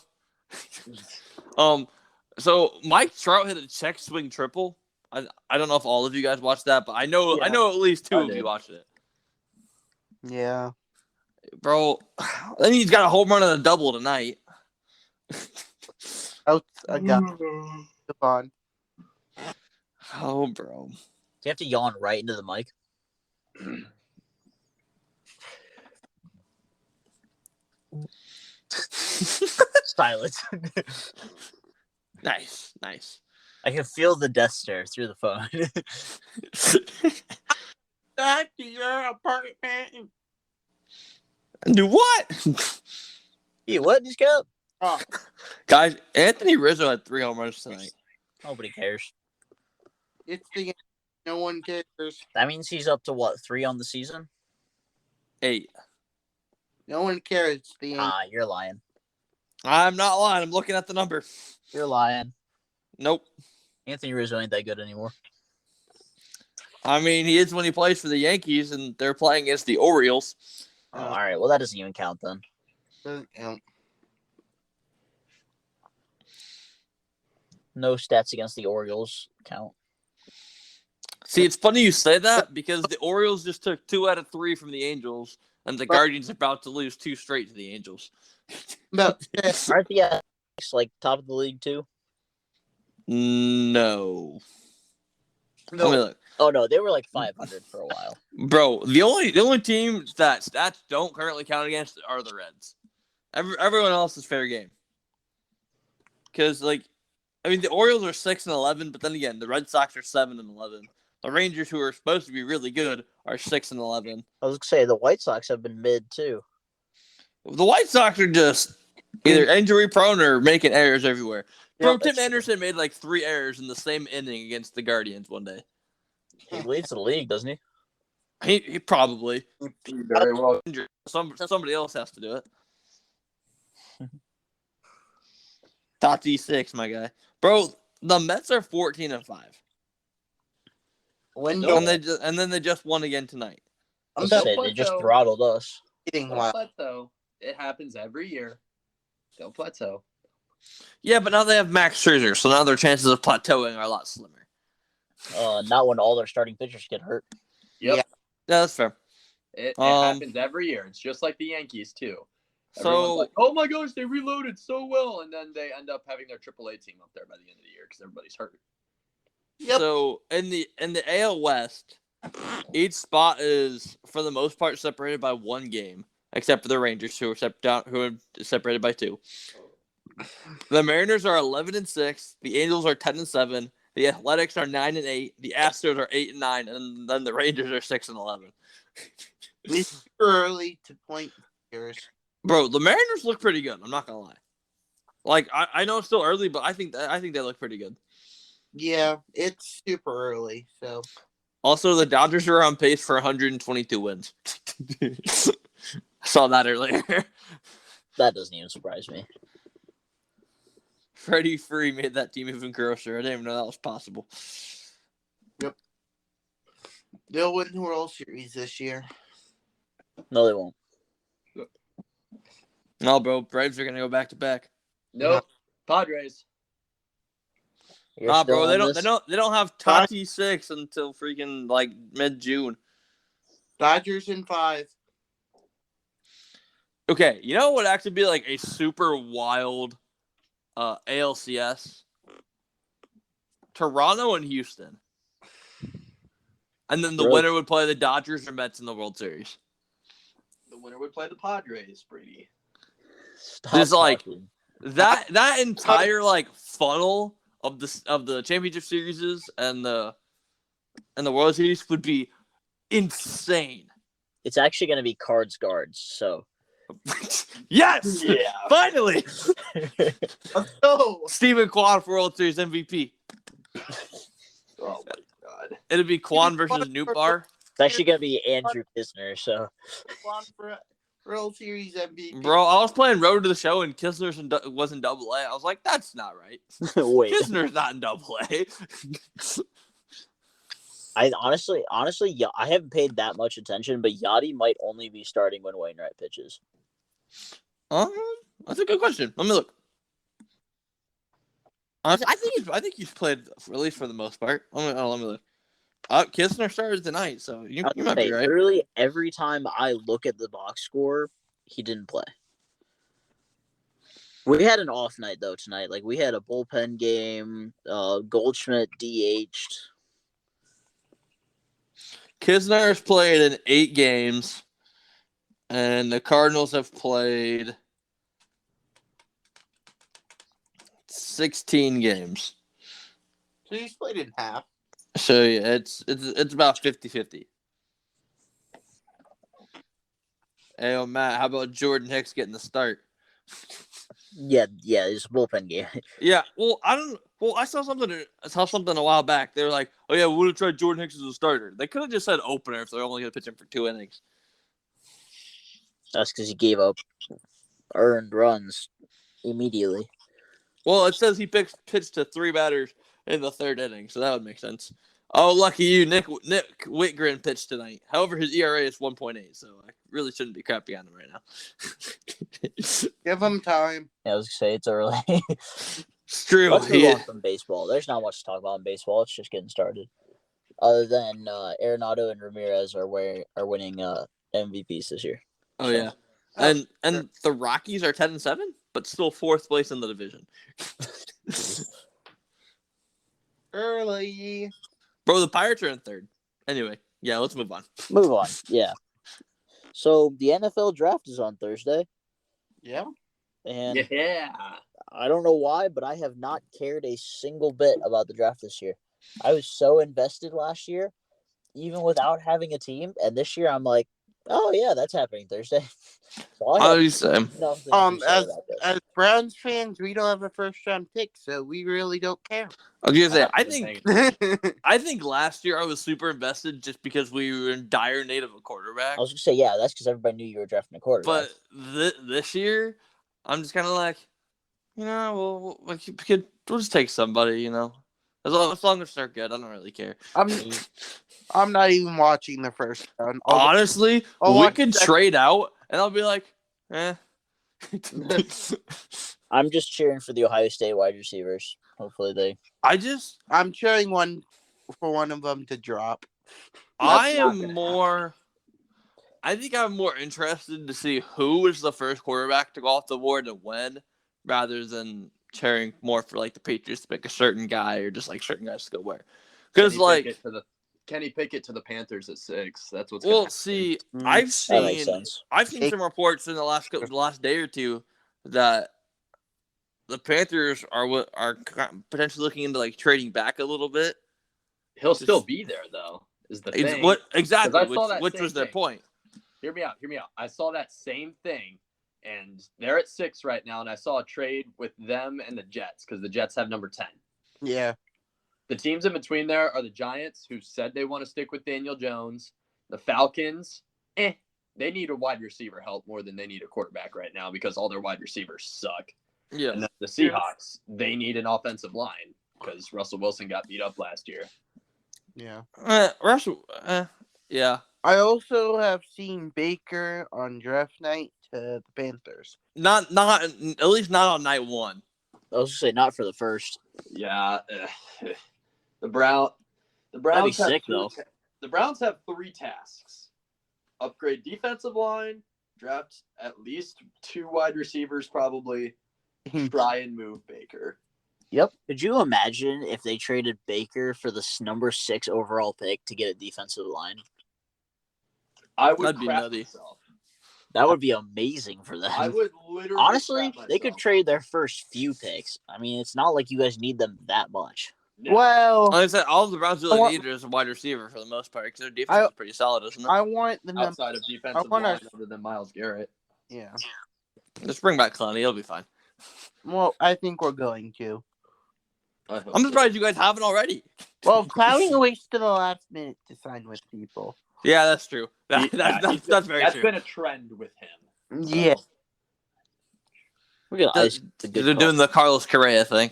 Speaker 2: know. So Mike Trout hit a check swing triple. I don't know if all of you guys watched that, but I know
Speaker 1: Yeah,
Speaker 2: at least two
Speaker 3: I
Speaker 2: of you
Speaker 3: did.
Speaker 2: watched it.
Speaker 4: Yeah.
Speaker 2: Bro, then he's got a home run and a double tonight.
Speaker 4: Out a guy. Come on.
Speaker 2: Oh, bro.
Speaker 1: do you have to yawn right into the mic? Silence.
Speaker 2: Nice.
Speaker 1: I can feel the death stare through the phone.
Speaker 4: Back to your apartment.
Speaker 2: Do what?
Speaker 1: Hey, what just got?
Speaker 4: Oh,
Speaker 2: Guys, Anthony Rizzo had 3 home runs tonight.
Speaker 1: Nobody cares.
Speaker 4: it's the no one cares.
Speaker 1: That means he's up to what, 3 on the season?
Speaker 2: 8.
Speaker 4: No one cares. It's the
Speaker 1: You're lying.
Speaker 2: I'm not lying. I'm looking at the number.
Speaker 1: You're lying.
Speaker 2: Nope.
Speaker 1: Anthony Rizzo ain't that good anymore.
Speaker 2: I mean, he is when he plays for the Yankees, and they're playing against the Orioles.
Speaker 1: Oh, all right. Well, that doesn't even count then.
Speaker 4: doesn't count.
Speaker 1: No stats against the Orioles count.
Speaker 2: See, it's funny you say that because the Orioles just took 2 out of 3 from the Angels, and the Guardians are about to lose 2 straight to the Angels.
Speaker 4: But
Speaker 1: Aren't the Athletics like top of the league too?
Speaker 2: No. Let me look.
Speaker 1: Oh no, they were like 500 for a while.
Speaker 2: Bro, the only teams that stats don't currently count against are the Reds. Everyone else is fair game. Because, like, I mean, the Orioles are 6-11, but then again, the Red Sox are 7-11. The Rangers, who are supposed to be really good, are 6-11.
Speaker 1: I was gonna say the White Sox have been mid too.
Speaker 2: The White Sox are just either injury prone or making errors everywhere. Bro, Tim Anderson made like 3 errors in the same inning against the Guardians one day.
Speaker 1: He leads the league, doesn't he?
Speaker 2: He probably.
Speaker 3: Very well.
Speaker 2: Somebody else has to do it. Tati 6, my guy. Bro, the Mets are 14-5. And then they just won again tonight.
Speaker 1: I was gonna say, they just throttled us.
Speaker 3: They'll plateau. It happens every year. They'll plateau.
Speaker 2: Yeah, but now they have Max Scherzer, so now their chances of plateauing are a lot slimmer.
Speaker 1: Not when all their starting pitchers get hurt.
Speaker 3: Yep.
Speaker 2: Yeah, that's fair.
Speaker 3: It happens every year. It's just like the Yankees too. Everyone's like, oh my gosh, they reloaded so well, and then they end up having their AAA team up there by the end of the year because everybody's hurt.
Speaker 2: Yep. So in the AL West, each spot is for the most part separated by 1 game, except for the Rangers who are separated by 2. The Mariners are 11-6. The Angels are 10-7. The Athletics are 9-8. The Astros are 8-9, and then the Rangers are 6-11.
Speaker 4: It's early to point fingers.
Speaker 2: Bro, the Mariners look pretty good. I'm not gonna lie. Like I know it's still early, but I think they look pretty good.
Speaker 4: Yeah, it's super early. So
Speaker 2: also, the Dodgers are on pace for 122 wins. I saw that earlier.
Speaker 1: That doesn't even surprise me.
Speaker 2: Freddie Free made that team even grosser. I didn't even know that was possible.
Speaker 4: Yep. They'll win the World Series this year.
Speaker 1: No, they won't.
Speaker 2: No, bro. Braves are gonna go back to back.
Speaker 3: Nope. Padres.
Speaker 2: Nah, bro. They don't have Tati 6 until freaking like mid-June.
Speaker 4: Dodgers in 5.
Speaker 2: Okay, you know what would actually be like a super wild ALCS? Toronto and Houston. And then the winner would play the Dodgers or Mets in the World Series.
Speaker 3: The winner would play the Padres, Brady.
Speaker 2: Just like that entire like funnel of the championship series and the World Series would be insane.
Speaker 1: It's actually going to be cards guards. So
Speaker 2: yes,
Speaker 3: yeah,
Speaker 2: finally.
Speaker 4: Let's go.
Speaker 2: Stephen Kwan for World Series MVP.
Speaker 3: Oh my god,
Speaker 2: it'd be Kwan versus Newbar.
Speaker 1: It's actually going to be Andrew Kisner. So
Speaker 4: Kwan for World Series MVP.
Speaker 2: Bro, I was playing Road to the Show and Kisner was in Double A. I was like, that's not right.
Speaker 1: wait,
Speaker 2: Kisner's not in Double A.
Speaker 1: I honestly, I haven't paid that much attention, but Yachty might only be starting when Wainwright pitches.
Speaker 2: That's a good question. Let me look. I think he's played at least for the most part. Let me look. Kisner started tonight, so you might be right.
Speaker 1: Literally every time I look at the box score, he didn't play. We had an off night though tonight. Like we had a bullpen game. Goldschmidt DH'd.
Speaker 2: Kisner has played in 8 games, and the Cardinals have played 16 games.
Speaker 4: So he's played in half.
Speaker 2: So yeah, it's about 50-50. Hey, Matt, how about Jordan Hicks getting the start?
Speaker 1: Yeah, it's a bullpen game.
Speaker 2: Yeah, I saw something a while back. They were like, "Oh yeah, we would have tried Jordan Hicks as a starter." They could have just said opener if they're only going to pitch him for 2 innings.
Speaker 1: That's because he gave up earned runs immediately.
Speaker 2: Well, it says he pitched to 3 batters in the 3rd inning, so that would make sense. Oh, lucky you, Nick Whitgren pitched tonight. However, his ERA is 1.8, so I really shouldn't be crappy on him right now.
Speaker 4: Give him time.
Speaker 1: Yeah, I was gonna say it's early.
Speaker 2: It's true.
Speaker 1: Let's move on from baseball. There's not much to talk about in baseball. It's just getting started. Other than Arenado and Ramirez are winning MVPs this year.
Speaker 2: Oh yeah, and the Rockies are 10-7, but still 4th place in the division.
Speaker 4: Early.
Speaker 2: Bro, the Pirates are in 3rd. Anyway, yeah, let's move on.
Speaker 1: Yeah. So the NFL draft is on Thursday.
Speaker 4: Yeah.
Speaker 1: And
Speaker 3: yeah,
Speaker 1: I don't know why, but I have not cared a single bit about the draft this year. I was so invested last year, even without having a team, and this year I'm like, oh yeah, that's happening Thursday. So I have
Speaker 2: Obviously,
Speaker 1: nothing to say
Speaker 4: As
Speaker 1: about this.
Speaker 4: as Browns fans, we don't have a first round pick, so we really don't care.
Speaker 2: I was gonna say,
Speaker 3: haven't been paying attention.
Speaker 2: I think last year I was super invested just because we were in dire need of a quarterback.
Speaker 1: I was gonna say, yeah, that's because everybody knew you were drafting a quarterback.
Speaker 2: But this year, I'm just kind of like, we'll just take somebody, as long as they're good, I don't really care.
Speaker 4: I'm not even watching the first round.
Speaker 2: Honestly,
Speaker 4: I'll
Speaker 2: we
Speaker 4: watch
Speaker 2: could trade out, and I'll be like, eh.
Speaker 1: I'm just cheering for the Ohio State wide receivers. Hopefully they.
Speaker 4: I'm cheering for one of them to drop.
Speaker 2: I
Speaker 3: not
Speaker 2: am
Speaker 3: gonna
Speaker 2: more. I think I'm more interested to see who is the first quarterback to go off the board and when, rather than cheering more for like the Patriots to pick a certain guy or just like certain guys to go where. Because
Speaker 3: Kenny Pickett to the Panthers at 6. That's what's
Speaker 2: well,
Speaker 3: gonna
Speaker 2: see,
Speaker 4: Mm,
Speaker 2: I've
Speaker 1: That makes
Speaker 2: seen
Speaker 1: sense.
Speaker 2: some reports in the last day or two that the Panthers are potentially looking into like trading back a little bit.
Speaker 3: He'll still be there though. Is the thing.
Speaker 2: What exactly?
Speaker 3: I saw that
Speaker 2: Which
Speaker 3: same
Speaker 2: was their
Speaker 3: thing.
Speaker 2: point?
Speaker 3: Hear me out. I saw that same thing, and they're at 6 right now. And I saw a trade with them and the Jets because the Jets have number 10.
Speaker 4: Yeah.
Speaker 3: The teams in between there are the Giants, who said they want to stick with Daniel Jones. The Falcons, they need a wide receiver help more than they need a quarterback right now because all their wide receivers suck.
Speaker 2: Yeah.
Speaker 3: And then the Seahawks, they need an offensive line because Russell Wilson got beat up last year.
Speaker 4: Yeah.
Speaker 2: Russell. Yeah.
Speaker 4: I also have seen Baker on draft night to the Panthers.
Speaker 2: Not at least not on night one.
Speaker 1: I was gonna say not for the first.
Speaker 3: Yeah, the Browns
Speaker 1: That'd be
Speaker 3: have
Speaker 1: sick though.
Speaker 3: The Browns have 3 tasks: upgrade defensive line, draft at least 2 wide receivers, probably try and move Baker.
Speaker 1: Yep. Could you imagine if they traded Baker for the number 6 overall pick to get a defensive line?
Speaker 3: I would
Speaker 2: That'd be
Speaker 3: crap
Speaker 2: nutty.
Speaker 3: myself.
Speaker 1: That would be amazing for them.
Speaker 3: I would literally
Speaker 1: honestly,
Speaker 3: crap
Speaker 1: they could
Speaker 3: myself.
Speaker 1: trade their first few picks. I mean, it's not like you guys need them that much.
Speaker 3: No.
Speaker 4: Well,
Speaker 2: Like I said, all the Browns really need is a wide receiver for the most part because their defense is pretty solid, isn't it?
Speaker 4: I want the number.
Speaker 3: outside of defensive line other than Myles Garrett.
Speaker 4: Yeah.
Speaker 2: Just bring back Clowney; he'll be fine.
Speaker 4: Well, I think we're going to.
Speaker 2: I'm surprised you guys haven't already.
Speaker 4: Well, Clowney waits to the last minute to sign with people.
Speaker 2: Yeah, that's true. That's very true.
Speaker 3: That's been a trend with him.
Speaker 4: Yeah.
Speaker 1: We're gonna ice the good
Speaker 2: They're doing the Carlos Correa thing.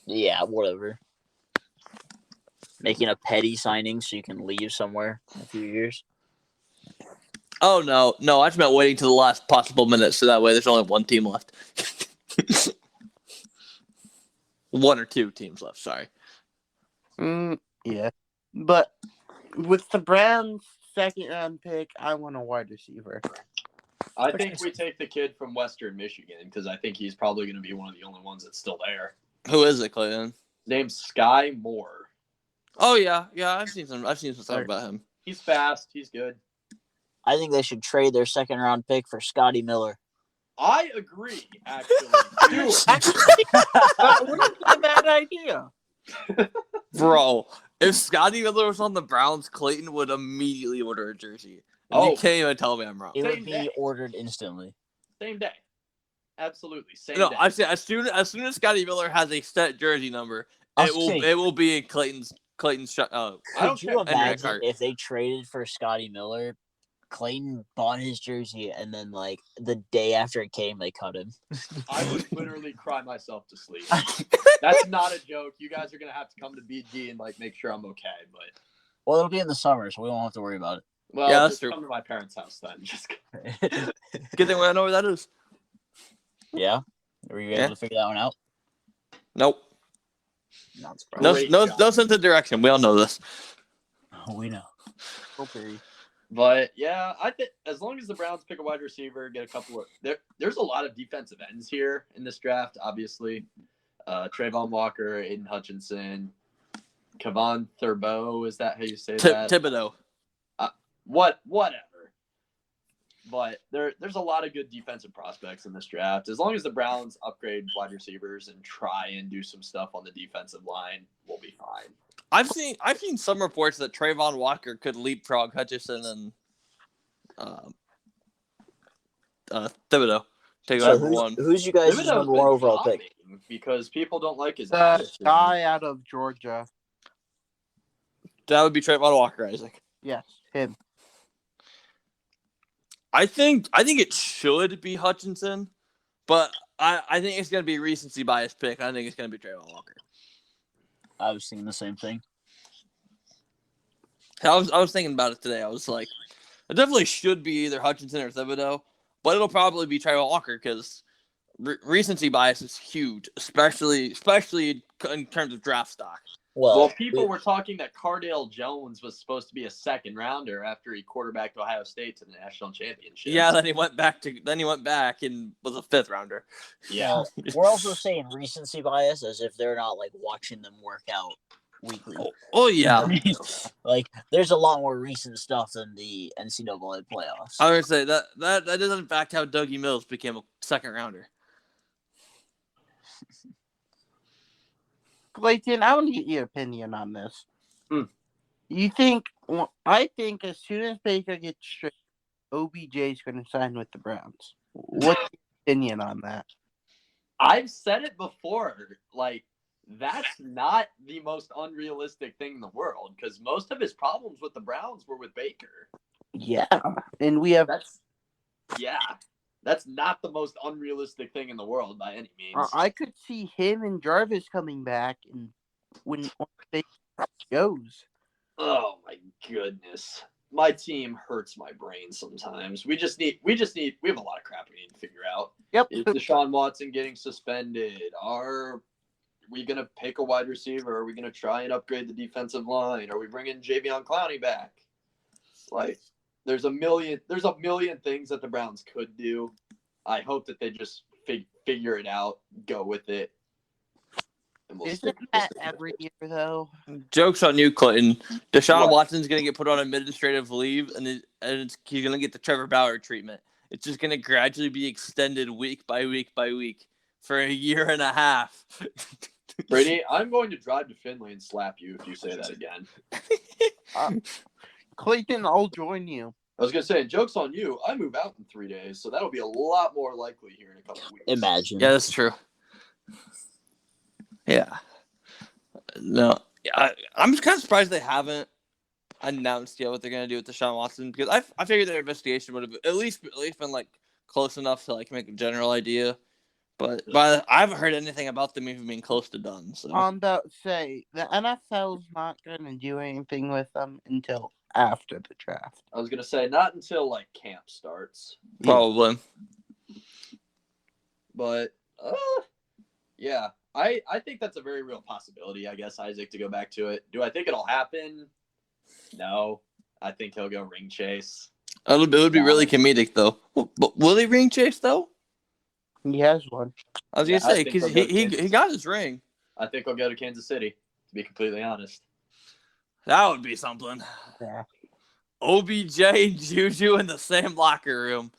Speaker 1: Yeah, whatever. Making a petty signing so you can leave somewhere in a few years.
Speaker 2: Oh no! I just meant waiting to the last possible minute, so that way there's only one team left. 1 or 2 teams left. Sorry.
Speaker 4: Yeah. But with the Browns' second round pick, I want a wide receiver.
Speaker 3: I think we take the kid from Western Michigan because I think he's probably going to be one of the only ones that's still there.
Speaker 2: Who is it, Clayton?
Speaker 3: Name's Sky Moore.
Speaker 2: Oh yeah. I've seen some stuff about him.
Speaker 3: He's fast. He's good.
Speaker 1: I think they should trade their second round pick for Scotty Miller.
Speaker 3: I agree, actually.
Speaker 4: That wouldn't be a bad idea.
Speaker 2: Bro, if Scotty Miller was on the Browns, Clayton would immediately order a jersey. And you can't even tell me I'm wrong.
Speaker 1: It
Speaker 3: Same
Speaker 1: would be
Speaker 3: day.
Speaker 1: ordered instantly.
Speaker 3: Same day. Absolutely. Same
Speaker 2: No,
Speaker 3: day.
Speaker 2: I say as soon as Scotty Miller has a set jersey number, it will be in Clayton's shot.
Speaker 1: Could you imagine
Speaker 2: cart.
Speaker 1: if they traded for Scotty Miller? Clayton bought his jersey, and then like the day after it came, they cut him.
Speaker 3: I would literally cry myself to sleep. That's not a joke. You guys are gonna have to come to BG and like make sure I'm okay. But
Speaker 1: well, it'll be in the summer, so we won't have to worry about it.
Speaker 3: well,
Speaker 2: Yeah, that's
Speaker 3: just
Speaker 2: true.
Speaker 3: come to my parents' house then. Just
Speaker 2: Good thing I know where that is.
Speaker 1: Yeah, were you able to figure that one out?
Speaker 2: Nope.
Speaker 1: Not
Speaker 2: No
Speaker 1: surprised.
Speaker 2: no sense of direction. We all know this.
Speaker 1: We know.
Speaker 4: Okay.
Speaker 3: But yeah, I think as long as the Browns pick a wide receiver, get a couple of there's a lot of defensive ends here in this draft. Obviously, Trayvon Walker, Aiden Hutchinson, Kevon Thurbeau. Is that how you say that?
Speaker 2: Thibodeau.
Speaker 3: Whatever. But there's a lot of good defensive prospects in this draft. As long as the Browns upgrade wide receivers and try and do some stuff on the defensive line, we'll be fine.
Speaker 2: I've seen some reports that Trayvon Walker could leapfrog Hutchinson and Thibodeau. Take
Speaker 1: So
Speaker 2: over one.
Speaker 1: who's you guys'
Speaker 3: Thibodeau's
Speaker 1: number
Speaker 3: been
Speaker 1: 1 overall pick?
Speaker 3: dropping because people don't like his
Speaker 4: The
Speaker 3: attitude.
Speaker 4: guy out of Georgia.
Speaker 2: That would be Trayvon Walker, Isaac.
Speaker 4: Yes, him.
Speaker 2: I think it should be Hutchinson, but I think it's gonna be recency bias pick. I think it's gonna be Trayvon Walker.
Speaker 1: I was thinking the same thing.
Speaker 2: I was thinking about it today. I was like, it definitely should be either Hutchinson or Thibodeau, but it'll probably be Trayvon Walker because recency bias is huge, especially in terms of draft stock.
Speaker 3: Well, people were talking that Cardale Jones was supposed to be a second rounder after he quarterbacked Ohio State to the national championship.
Speaker 2: Yeah, then he went back and was a 5th rounder.
Speaker 3: Yeah.
Speaker 1: Well, we're also saying recency bias as if they're not like watching them work out weekly.
Speaker 2: Oh yeah.
Speaker 1: Like there's a lot more recent stuff than the NCAA playoffs.
Speaker 2: I would say that is in fact how Dougie Mills became a 2nd rounder.
Speaker 4: Clayton, I want to get your opinion on this. You think? Well, I think as soon as Baker gets straight, OBJ is going to sign with the Browns. What's your opinion on that?
Speaker 3: I've said it before. Like, that's not the most unrealistic thing in the world because most of his problems with the Browns were with Baker.
Speaker 4: Yeah, and we have.
Speaker 3: That's not the most unrealistic thing in the world by any means.
Speaker 4: I could see him and Jarvis coming back, and when Baker goes.
Speaker 3: Oh my goodness. My team hurts my brain sometimes. We have a lot of crap we need to figure out.
Speaker 4: Yep.
Speaker 3: Is Deshaun Watson getting suspended? Are we going to pick a wide receiver? Are we going to try and upgrade the defensive line? Are we bringing Javion Clowney back? Like, there's a million things that the Browns could do. I hope that they just figure it out, go with it.
Speaker 4: Isn't that every year, though?
Speaker 2: Joke's on you, Clinton. Deshaun Watson's going to get put on administrative leave, and he's going to get the Trevor Bauer treatment. It's just going to gradually be extended week by week by week for a year and a half.
Speaker 3: Brady, I'm going to drive to Finley and slap you if you say that again.
Speaker 4: Clayton, I'll join you.
Speaker 3: I was going to say, joke's on you. I move out in 3 days, so that'll be a lot more likely here in a couple of weeks.
Speaker 1: Imagine.
Speaker 2: Yeah, that's true. Yeah. No, I'm just kind of surprised they haven't announced yet what they're gonna do with Deshaun Watson because I figured their investigation would have at least been like close enough to like make a general idea, but I haven't heard anything about them even being close to done. So
Speaker 4: I'm about to say the NFL's not gonna do anything with them until after the draft.
Speaker 3: I was going to say, not until like camp starts.
Speaker 2: probably.
Speaker 3: But yeah. I think that's a very real possibility, I guess, Isaac, to go back to it. Do I think it'll happen? No. I think he'll go ring chase.
Speaker 2: It would be really comedic, though. But will he ring chase, though?
Speaker 4: He has one.
Speaker 2: I was going to say, because he got his ring.
Speaker 3: I think he'll go to Kansas City, to be completely honest.
Speaker 2: That would be something.
Speaker 4: Yeah.
Speaker 2: OBJ and Juju in the same locker room.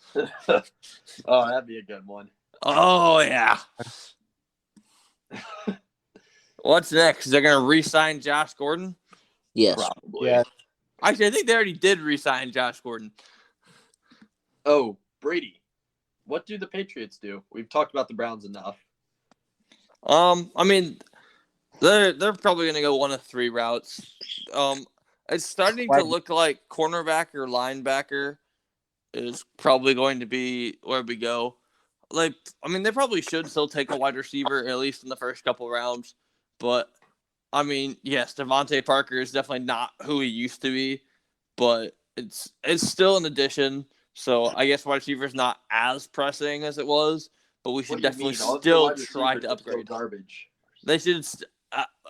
Speaker 3: Oh, that'd be a good one.
Speaker 2: Oh, yeah. What's next? They're going to re-sign Josh Gordon?
Speaker 1: Yes.
Speaker 3: Probably.
Speaker 4: Yeah.
Speaker 2: Actually, I think they already did re-sign Josh Gordon.
Speaker 3: Oh, Brady. What do the Patriots do? We've talked about the Browns enough.
Speaker 2: I mean, they're probably going to go one of 3 routes. It's starting to look like cornerback or linebacker is probably going to be where we go. Like, I mean, they probably should still take a wide receiver, at least in the first couple rounds. But, I mean, yes, Devontae Parker is definitely not who he used to be. But it's still an addition. So, I guess wide receiver is not as pressing as it was. But we should definitely still try to upgrade.
Speaker 3: Garbage.
Speaker 2: They should,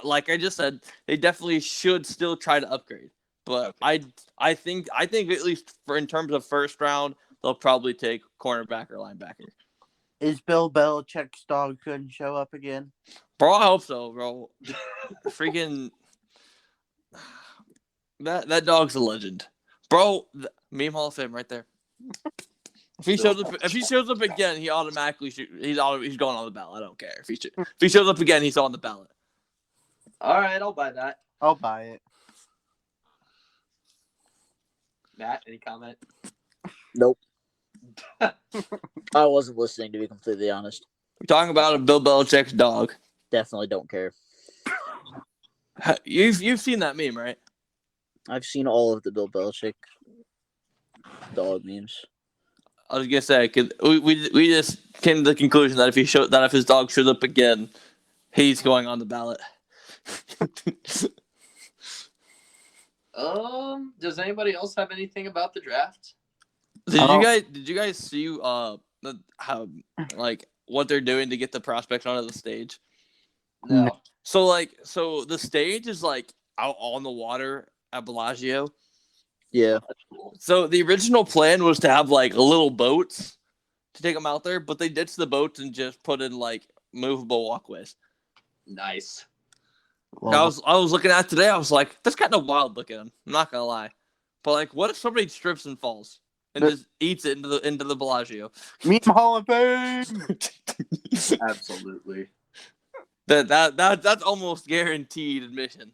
Speaker 2: like I just said, they definitely should still try to upgrade. But okay. I think at least in terms of first round, they'll probably take cornerback or linebacker.
Speaker 4: Is Bill Belichick's dog couldn't show up again?
Speaker 2: Bro, I hope so, bro. Freaking that dog's a legend. Bro, meme Hall of Fame right there. If he shows up again, he automatically he's going on the ballot. I don't care if he shows up again, he's on the ballot.
Speaker 3: All right, I'll buy that.
Speaker 4: I'll buy it.
Speaker 3: Matt, any comment?
Speaker 1: Nope. I wasn't listening, to be completely honest.
Speaker 2: We're talking about Bill Belichick's dog.
Speaker 1: Definitely don't care.
Speaker 2: You've seen that meme, right?
Speaker 1: I've seen all of the Bill Belichick dog memes.
Speaker 2: I was gonna say, cause we just came to the conclusion that if his dog shows up again, he's going on the ballot.
Speaker 3: Does anybody else have anything about the draft?
Speaker 2: Did you guys see how like what they're doing to get the prospects onto the stage?
Speaker 3: No.
Speaker 2: So the stage is like out on the water at Bellagio.
Speaker 1: Yeah.
Speaker 3: That's cool.
Speaker 2: So the original plan was to have like little boats to take them out there, but they ditched the boats and just put in like movable walkways.
Speaker 3: Nice.
Speaker 2: I was looking at it today. I was like, that's kind of wild looking. I'm not gonna lie, but like, what if somebody trips and falls and just eats it into the Bellagio?
Speaker 4: Meme Hall of Fame.
Speaker 3: Absolutely.
Speaker 2: That's almost guaranteed admission.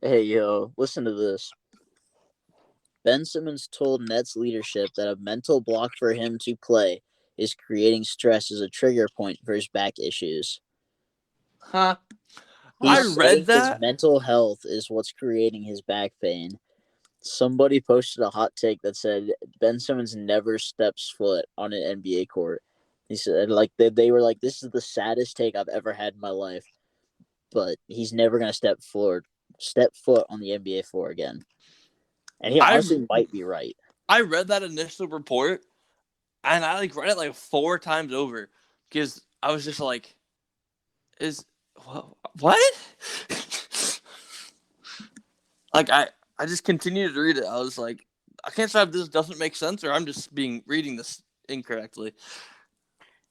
Speaker 1: Hey, yo, listen to this. Ben Simmons told Nets leadership that a mental block for him to play is creating stress as a trigger point for his back issues.
Speaker 3: Huh?
Speaker 2: I
Speaker 1: He's
Speaker 2: read
Speaker 1: saying
Speaker 2: that.
Speaker 1: his mental health is what's creating his back pain. Somebody posted a hot take that said Ben Simmons never steps foot on an NBA court. He said, like, they were like, this is the saddest take I've ever had in my life, but he's never gonna step foot on the NBA floor again. And he honestly might be right.
Speaker 2: I read that initial report, and I like read it like 4 times over because I was just like, what? Like I just continued to read it. I was like, I can't say if this doesn't make sense or I'm just reading this incorrectly.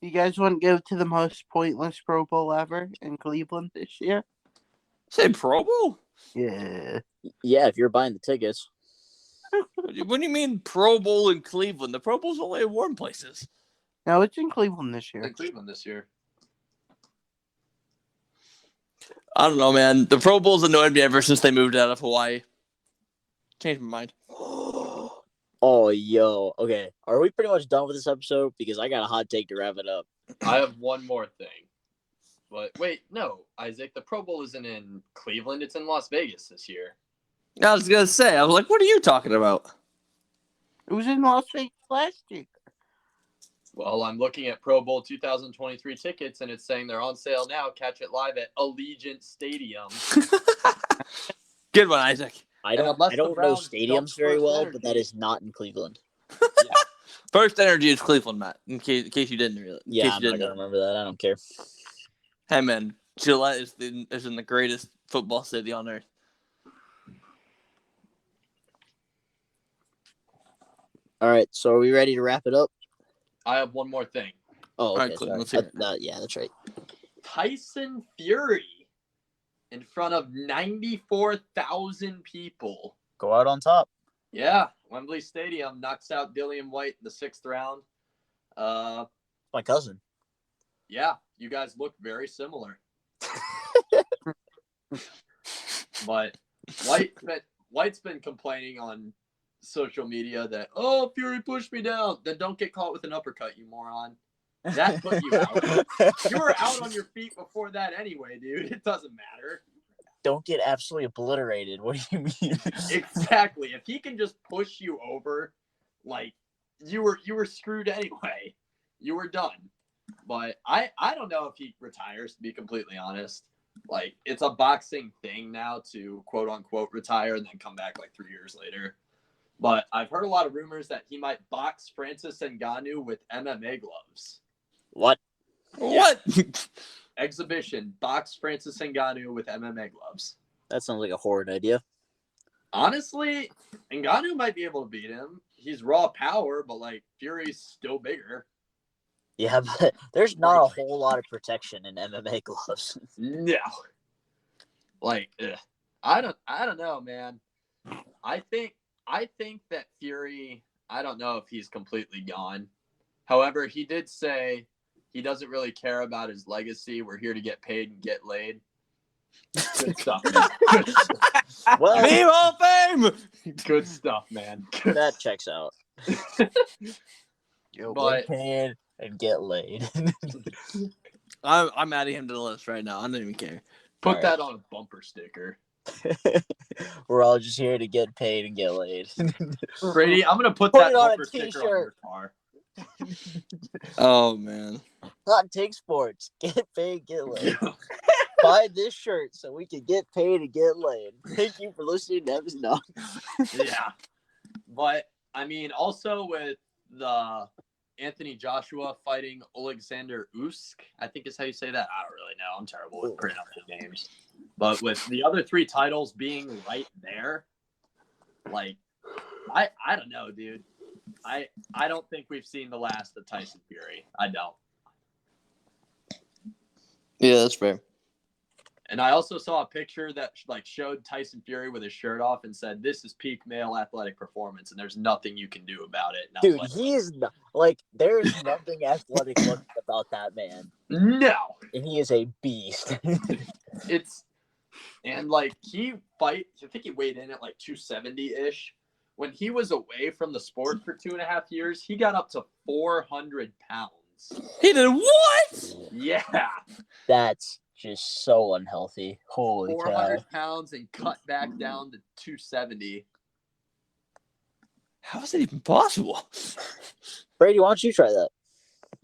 Speaker 4: You guys want to go to the most pointless Pro Bowl ever in Cleveland this year?
Speaker 2: Say Pro Bowl?
Speaker 4: Yeah.
Speaker 1: Yeah, if you're buying the tickets.
Speaker 2: What do you mean Pro Bowl in Cleveland? The Pro Bowl's only in warm places.
Speaker 4: No, it's in Cleveland this year.
Speaker 3: In Cleveland this year.
Speaker 2: I don't know, man. The Pro Bowl's annoyed me ever since they moved out of Hawaii. Changed my mind.
Speaker 1: Oh, yo. Okay. Are we pretty much done with this episode? Because I got a hot take to wrap it up.
Speaker 3: I have one more thing. But wait, no, Isaac, the Pro Bowl isn't in Cleveland. It's in Las Vegas this year.
Speaker 2: I was going to say, I was like, what are you talking about?
Speaker 4: It was in Las Vegas last year.
Speaker 3: Well, I'm looking at Pro Bowl 2023 tickets, and it's saying they're on sale now. Catch it live at Allegiant Stadium.
Speaker 2: Good one, Isaac.
Speaker 1: I don't know stadiums very well, but that is not in Cleveland.
Speaker 3: Yeah.
Speaker 2: First Energy is Cleveland, Matt, in case you didn't really.
Speaker 1: Yeah, I'm not going to remember that. I don't care.
Speaker 2: Hey, man, Gillette is in the greatest football city on earth.
Speaker 1: All right, so are we ready to wrap it up?
Speaker 3: I have one more thing.
Speaker 1: Oh, okay.
Speaker 2: Right, Clinton, let's
Speaker 1: sorry.
Speaker 2: hear it.
Speaker 1: Yeah, that's right.
Speaker 3: Tyson Fury in front of 94,000 people.
Speaker 1: Go out on top.
Speaker 3: Yeah, Wembley Stadium knocks out Dillian White in the 6th round.
Speaker 1: My cousin.
Speaker 3: Yeah, you guys look very similar. But White's been complaining on social media that, oh, Fury pushed me down. Then don't get caught with an uppercut, you moron. That put you out. You were out on your feet before that anyway, dude. It doesn't matter.
Speaker 1: Don't get absolutely obliterated. What do you mean?
Speaker 3: Exactly. If he can just push you over, like you were screwed anyway. You were done. But I don't know if he retires, to be completely honest. Like, it's a boxing thing now to quote unquote retire and then come back like 3 years later. But I've heard a lot of rumors that he might box Francis Ngannou with MMA gloves.
Speaker 1: What?
Speaker 2: What?
Speaker 3: Exhibition, box Francis Ngannou with MMA gloves.
Speaker 1: That sounds like a horrid idea.
Speaker 3: Honestly, Ngannou might be able to beat him. He's raw power, but like Fury's still bigger.
Speaker 1: Yeah, but there's not a whole lot of protection in MMA gloves.
Speaker 3: No. Like, I don't know, man. I think that Fury I don't know if he's completely gone. However, he did say he doesn't really care about his legacy. We're here to get paid and get laid. Good stuff, man. Good stuff.
Speaker 1: Well,
Speaker 2: Meme Hall of Fame.
Speaker 3: Good stuff, man.
Speaker 1: that checks out.
Speaker 3: But
Speaker 1: Get paid and get laid.
Speaker 2: I'm adding him to the list right now. I don't even care.
Speaker 3: put
Speaker 1: All
Speaker 3: that on a bumper sticker.
Speaker 1: We're all just here to get paid and get laid.
Speaker 3: Brady, I'm gonna put
Speaker 1: Put
Speaker 3: that
Speaker 1: it on a
Speaker 3: bumper sticker on your
Speaker 1: t-shirt.
Speaker 3: car.
Speaker 2: Oh man.
Speaker 1: Hot Take Sports. Get paid, get laid. Buy this shirt so we can get paid and get laid. Thank you for listening to episode. No.
Speaker 3: Yeah. But I mean, also with the Anthony Joshua fighting Alexander Usyk, I think is how you say that. I don't really know. I'm terrible with pronouncing names. But with the other 3 titles being right there, like, I don't know, dude. I don't think we've seen the last of Tyson Fury. I don't.
Speaker 2: Yeah, that's fair.
Speaker 3: And I also saw a picture that like showed Tyson Fury with his shirt off and said, "This is peak male athletic performance, and there's nothing you can do about it."
Speaker 1: Dude, he is like, there's nothing athletic looking about that man.
Speaker 3: No,
Speaker 1: And he is a beast.
Speaker 3: and like I think he weighed in at like 270-ish. When he was away from the sport for 2.5 years, he got up to 400 pounds.
Speaker 2: He did what?
Speaker 3: Yeah.
Speaker 1: That's just so unhealthy. Holy
Speaker 3: 400
Speaker 1: cow.
Speaker 3: pounds and cut back down to 270.
Speaker 2: How is that even possible?
Speaker 1: Brady, why don't you try that?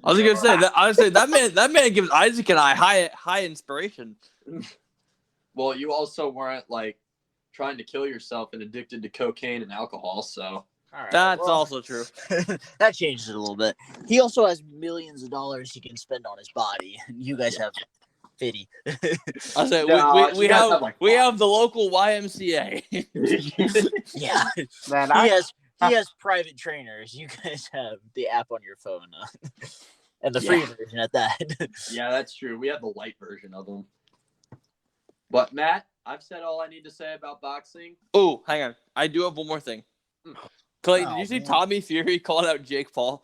Speaker 2: I was gonna say that. Honestly, that man gives Isaac and I high inspiration.
Speaker 3: Well, you also weren't like trying to kill yourself and addicted to cocaine and alcohol, so
Speaker 1: All right,
Speaker 2: That's
Speaker 1: well,
Speaker 2: also true.
Speaker 1: that changes it a little bit. He also has millions of dollars he can spend on his body. You guys have 50.
Speaker 2: I say
Speaker 3: No,
Speaker 2: we
Speaker 3: you guys
Speaker 2: have
Speaker 3: have, like,
Speaker 2: we
Speaker 3: 5.
Speaker 2: have the local YMCA.
Speaker 1: Yeah.
Speaker 4: Man,
Speaker 1: He has private trainers. You guys have the app on your phone. And the free version at that.
Speaker 3: Yeah, that's true. We have the light version of them. But Matt, I've said all I need to say about boxing.
Speaker 2: Oh, hang on. I do have one more thing. Clay, did
Speaker 1: Oh,
Speaker 2: you see
Speaker 1: man.
Speaker 2: Tommy Fury calling out Jake Paul?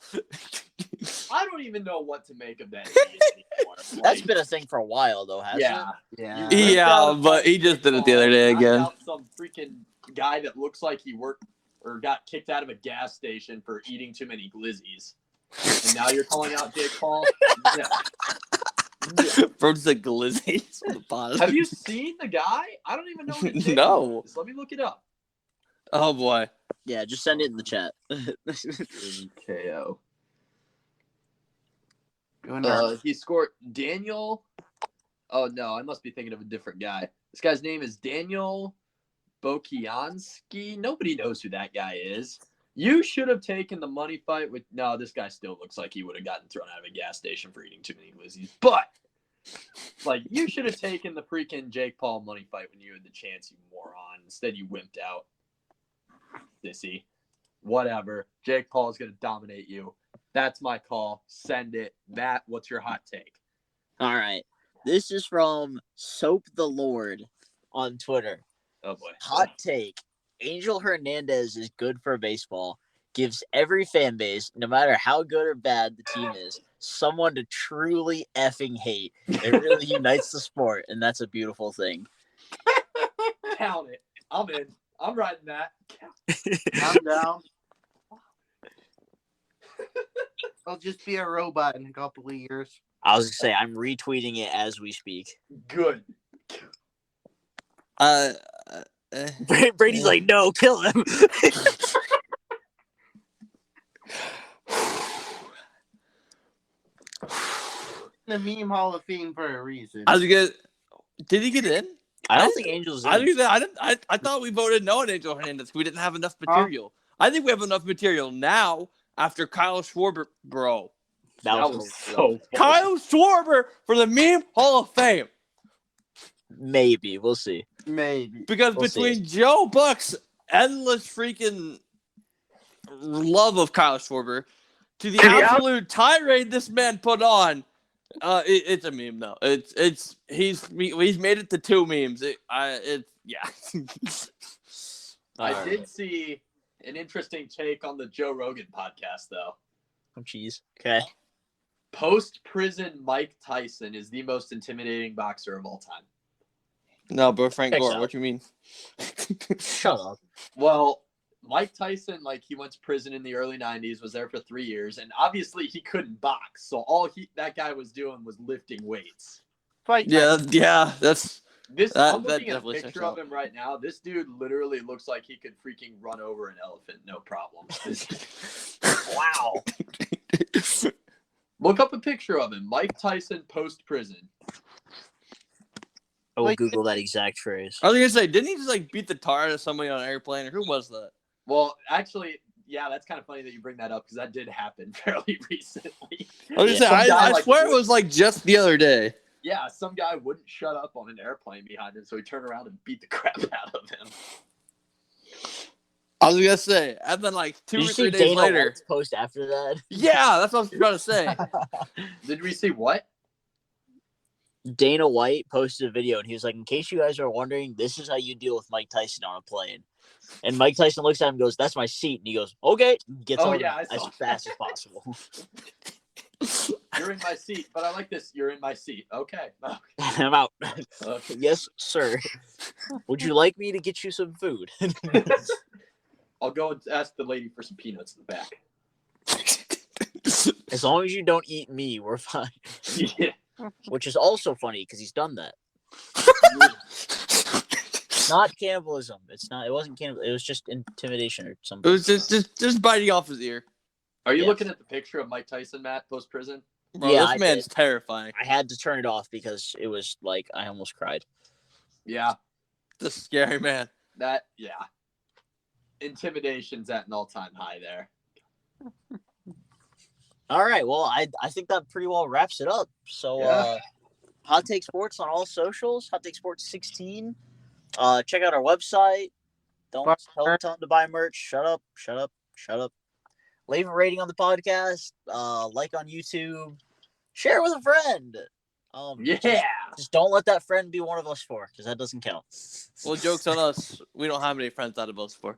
Speaker 3: I don't even know what to make of that idiot anymore.
Speaker 1: That's been a thing for a while, though, hasn't
Speaker 3: yeah.
Speaker 1: it?
Speaker 4: yeah.
Speaker 3: You ripped out a
Speaker 2: but
Speaker 3: fight
Speaker 2: he just
Speaker 3: with
Speaker 2: did it the other day
Speaker 3: knocked
Speaker 2: again.
Speaker 3: out some freaking guy that looks like he worked or got kicked out of a gas station for eating too many glizzies. And now you're calling out Jake Paul? Yeah.
Speaker 2: From the glizzies on the bottom.
Speaker 3: Have you seen the guy? I don't even know what his name
Speaker 2: No.
Speaker 3: is. Let me look it up.
Speaker 2: Oh boy.
Speaker 1: Yeah, just send it in the chat.
Speaker 3: KO.
Speaker 4: Gunnar.
Speaker 3: He scored Daniel. Oh no, I must be thinking of a different guy. This guy's name is Daniel Bokiansky. Nobody knows who that guy is. You should have taken the money fight with. No, this guy still looks like he would have gotten thrown out of a gas station for eating too many glizzies. But like, you should have taken the freaking Jake Paul money fight when you had the chance, you moron. Instead, you wimped out. Sissy. Whatever. Jake Paul is going to dominate you. That's my call. Send it. Matt, what's your hot take?
Speaker 1: All right. This is from Soap the Lord on Twitter.
Speaker 3: Oh boy.
Speaker 1: Hot take. Angel Hernandez is good for baseball. Gives every fan base, no matter how good or bad the team is, someone to truly effing hate. It really unites the sport, and that's a beautiful thing.
Speaker 3: Count it. I'm in. I'm riding that.
Speaker 4: I'm down. I'll just be a robot in a couple of years.
Speaker 1: I was going to say, I'm retweeting it as we speak.
Speaker 3: Good.
Speaker 1: Brady's like, no, kill him.
Speaker 4: The meme Hall of Fame for a reason.
Speaker 2: I was gonna. Did he get in?
Speaker 1: I don't think Angel's in.
Speaker 2: I thought we voted no on Angel Hernandez. We didn't have enough material. I think we have enough material now after Kyle Schwarber, bro.
Speaker 3: That was so
Speaker 2: Kyle Schwarber for the Meme Hall of Fame.
Speaker 1: Maybe. We'll see.
Speaker 4: Maybe.
Speaker 2: Because
Speaker 1: We'll
Speaker 2: between
Speaker 1: see.
Speaker 2: Joe Buck's endless freaking love of Kyle Schwarber to the absolute tirade this man put on, it's a meme though. He's made it to 2 memes.
Speaker 3: I did see an interesting take on the Joe Rogan podcast, though.
Speaker 1: Oh, jeez. Okay.
Speaker 3: Post-prison Mike Tyson is the most intimidating boxer of all time.
Speaker 2: No, bro, Frank
Speaker 1: Checks
Speaker 2: Gore.
Speaker 1: out.
Speaker 2: What you mean?
Speaker 1: Shut up.
Speaker 3: Well, Mike Tyson, he went to prison in the early 90s, was there for 3 years, and obviously he couldn't box. So all that guy was doing was lifting weights.
Speaker 4: Fight
Speaker 2: Yeah, that's
Speaker 3: I'm
Speaker 2: that
Speaker 3: looking at a
Speaker 2: definitely
Speaker 3: picture
Speaker 2: checks
Speaker 3: of
Speaker 2: out.
Speaker 3: him right now. This dude literally looks like he could freaking run over an elephant, no problem.
Speaker 1: Wow.
Speaker 3: Look up a picture of him. Mike Tyson post-prison.
Speaker 1: I will
Speaker 4: Wait.
Speaker 1: Google that exact phrase.
Speaker 2: I was gonna say, didn't he just beat the tar out of somebody on an airplane, or who was that?
Speaker 3: Well, actually, yeah, that's kind of funny that you bring that up because that did happen fairly recently.
Speaker 2: I was
Speaker 1: Yeah.
Speaker 2: gonna say,
Speaker 3: Some guy,
Speaker 2: I swear it was just the other day.
Speaker 3: Yeah, some guy wouldn't shut up on an airplane behind him, so he turned around and beat the crap out of him.
Speaker 2: I was gonna say, and then 2
Speaker 1: Did
Speaker 2: or
Speaker 1: you
Speaker 2: 3
Speaker 1: see
Speaker 2: days
Speaker 1: Dana
Speaker 2: later.
Speaker 1: White's post after that?
Speaker 2: Yeah, that's what I was trying to say.
Speaker 3: Did we see what?
Speaker 1: Dana White posted a video and he was like, in case you guys are wondering, this is how you deal with Mike Tyson on a plane. And Mike Tyson looks at him and goes, that's my seat. And he goes, okay. Gets
Speaker 3: Oh,
Speaker 1: on
Speaker 3: yeah, I
Speaker 1: as
Speaker 3: saw
Speaker 1: fast as possible.
Speaker 3: You're in my seat, but I like this. You're in my seat. Okay.
Speaker 1: I'm out.
Speaker 3: Okay.
Speaker 1: Yes, sir. Would you like me to get you some food?
Speaker 3: I'll go and ask the lady for some peanuts in the back.
Speaker 1: As long as you don't eat me, we're fine.
Speaker 3: Yeah.
Speaker 1: Which is also funny because he's done that. Not cannibalism. It wasn't cannibalism. It was just intimidation or
Speaker 2: It
Speaker 1: something.
Speaker 2: was just biting off his ear.
Speaker 3: Are you
Speaker 1: Yes.
Speaker 3: looking at the picture of Mike Tyson, Matt, post-prison?
Speaker 2: Bro,
Speaker 1: Yeah,
Speaker 2: this
Speaker 1: I
Speaker 2: man's terrifying.
Speaker 1: I had to turn it off because it was I almost cried.
Speaker 3: Yeah.
Speaker 2: This scary man.
Speaker 3: Yeah. Intimidation's at an all-time high there.
Speaker 1: All right. Well, I think that pretty well wraps it up. So,
Speaker 3: Yeah.
Speaker 1: Hot Take Sports on all socials. Hot Take Sports 16. Check out our website. Don't tell them to buy merch. Shut up. Shut up. Shut up. Leave a rating on the podcast. Like on YouTube. Share with a friend.
Speaker 3: Yeah.
Speaker 1: Just don't let that friend be one of us four because that doesn't count.
Speaker 2: Well, joke's on us. We don't have any friends out of us for.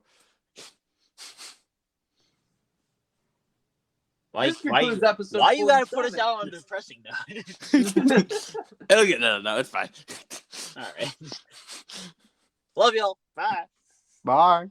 Speaker 1: Why
Speaker 3: This concludes episode
Speaker 1: you gotta put us
Speaker 3: 47.
Speaker 1: out on a depressing note?
Speaker 2: It'll get no, it's fine.
Speaker 1: All right. Love y'all. Bye.
Speaker 4: Bye.